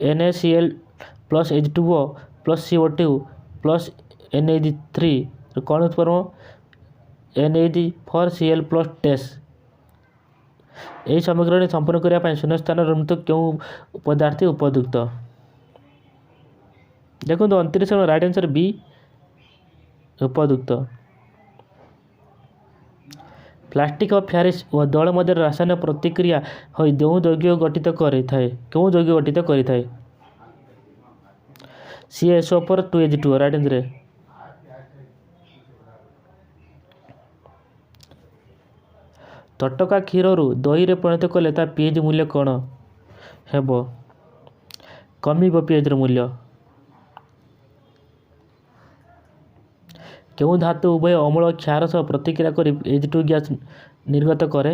NaCl plus H2O plus CO2 plus NaD3 कौन उत्पन्न NaD4Cl प्लस टेस ଏହି ସମୀକରଣ ସମ୍ପୂର୍ଣ୍ଣ କରିବା ପାଇଁ ଶୂନ୍ୟ ସ୍ଥାନରେ ନିର୍ମିତ କେଉଁ ପଦାର୍ଥ ଉପଯୁକ୍ତ? ଦେଖନ୍ତୁ 29 ନମ୍ବର ରାଇଟ୍ ଆନ୍ସର୍ ବି ଉପଯୁକ୍ତ। ପ୍ଲାଷ୍ଟିକ୍ ଓ ପ୍ୟାରିସ୍ ଓ ଦଳ ମଧ୍ୟରେ ରାସାୟନିକ ପ୍ରତିକ୍ରିୟା ହୋଇ କେଉଁ ଯୌଗ ଗଠିତ କରିଥାଏ? CaSO4 2H2 right answer. ତଟକା କ୍ଷୀରରୁ ଦହିରେ ପରିଣତ କଲେ ତା pH ମୂଲ୍ୟ କ'ଣ ହେବ? କମିବ pHର ମୂଲ୍ୟ। କେଉଁ ଧାତୁ ଉଭୟ ଅମ୍ଳ ଓ କ୍ଷାର ସହ ପ୍ରତିକ୍ରିୟା କରି H2 ଗ୍ୟାସ୍ ନିର୍ଗତ କରେ?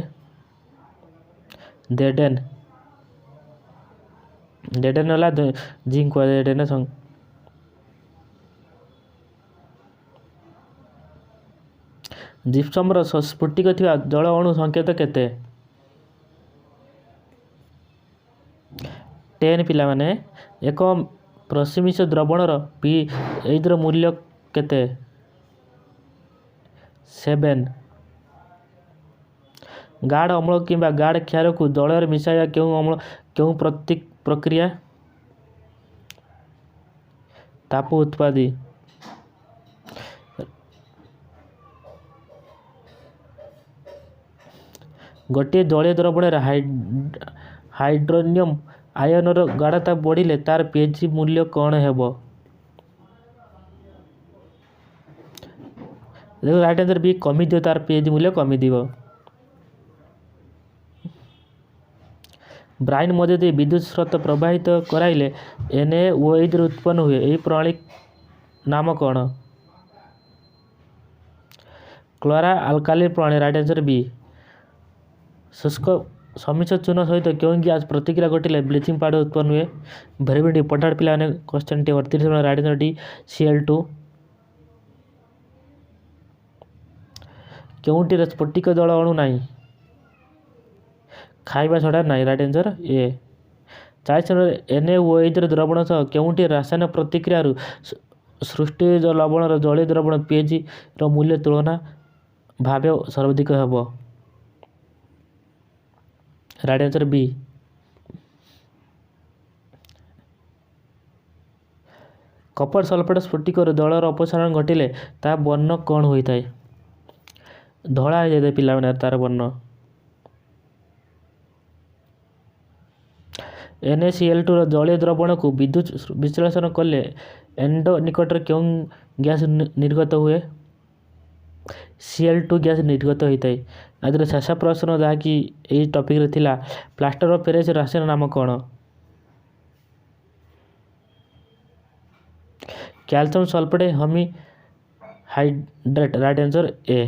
ଦେଡେନ୍ ହେଲା ଜିଙ୍କ୍ କୁହାଯାଏ। ଦେଡେନ୍ ଜିପ୍ସମର ସ୍ଫଟିକ ଥିବା ଜଳ ଅଣୁ ସଂକେତ କେତେ? 10 ପିଲାମାନେ। ଏକ ପ୍ରଶମିତ ଦ୍ରବଣର pHର ମୂଲ୍ୟ କେତେ? 7। ଗାଢ଼ ଅମ୍ଳ କିମ୍ବା ଗାଢ଼ କ୍ଷାରକୁ ଜଳରେ ମିଶାଇବା କେଉଁ ପ୍ରକ୍ରିୟା? ତାପ ଉତ୍ପାଦୀ। ଗୋଟିଏ ଜଳୀୟ ଦ୍ରବଣରେ ହାଇଡ୍ରୋନିୟମ୍ ଆୟନର ଗାଢ଼ତା ବଢ଼ିଲେ ତାର pH ମୂଲ୍ୟ କ'ଣ ହେବ? ରାଇଟ୍ ଆନ୍ସର୍ ବି କମିଯିବ, ତାର pH ମୂଲ୍ୟ କମିଯିବ। ବ୍ରାଇନ୍ ମଧ୍ୟ ଦେଇ ବିଦ୍ୟୁତ୍ ସ୍ରୋତ ପ୍ରବାହିତ କରାଇଲେ NaOH ଉତ୍ପନ୍ନ ହୁଏ। ଏହି ପ୍ରଣାଳୀ ନାମ କ'ଣ? କ୍ଲୋରା ଆଲକାଲି ପ୍ରଣାଳୀ। ରାଇଟ୍ ଆନ୍ସର୍ ବି। ଶୁଷ୍କ ସମିଶ୍ର ଚୂନ ସହିତ କେଉଁ ଗ୍ୟାସ୍ ପ୍ରତିକ୍ରିୟା ଘଟିଲେ ବ୍ଲିଚିଂ ପାଉଡର ଉତ୍ପନ୍ନ ହୁଏ? ଭେରି ଭେରି ଇମ୍ପୋର୍ଟାଣ୍ଟ ପିଲାମାନେ କ୍ୱେଶ୍ଚନଟି 38 number right answer D Cl2। କେଉଁଟିରେ ସ୍ଫଟିକ ଜଳ ଅଣୁ ନାହିଁ? ଖାଇବା ଛଡ଼ା ନାହିଁ। ରାଇଟ୍ ଆନ୍ସର୍ ଏ। 40 ନମ୍ବର NaOH ଦ୍ରବଣ ସହ କେଉଁଟି ରାସାୟନିକ ପ୍ରତିକ୍ରିୟାରୁ ସୃଷ୍ଟି ଲବଣର ଜଳୀୟ ଦ୍ରବଣ pHର ମୂଲ୍ୟ ତୁଳନା ଭାବେ ସର୍ବାଧିକ ହେବ? ରାଇଟ୍ ଆନ୍ସର୍ ବି। କପର ସଲଫେଟ୍ ସ୍ଫଟିକରୁ ଜଳର ଅପସାରଣ ଘଟିଲେ ତା ବର୍ଣ୍ଣ କ'ଣ ହୋଇଥାଏ? ଧଳା ହୋଇଯାଇଥାଏ ପିଲାମାନେ ତାର ବର୍ଣ୍ଣ। NaCl2ର ଜଳୀୟ ଦ୍ରବଣକୁ ବିଦ୍ୟୁତ୍ ବିଶ୍ଳେଷଣ କଲେ ଏଣ୍ଡୋ ନିକଟରେ କେଉଁ ଗ୍ୟାସ୍ ନିର୍ଗତ ହୁଏ? Cl2 ଗ୍ୟାସ୍ ନିର୍ଗତ ହୋଇଥାଏ। ଆଜିର ଶେଷ ପ୍ରଶ୍ନ ଯାହାକି ଏହି ଟପିକ୍ରେ ଥିଲା, ପ୍ଲାଷ୍ଟର ଅଫ୍ ପ୍ୟାରିସ୍ ରାସାୟନିକ ନାମ କ'ଣ? Calcium sulphate hydrate. Right answer ଏ।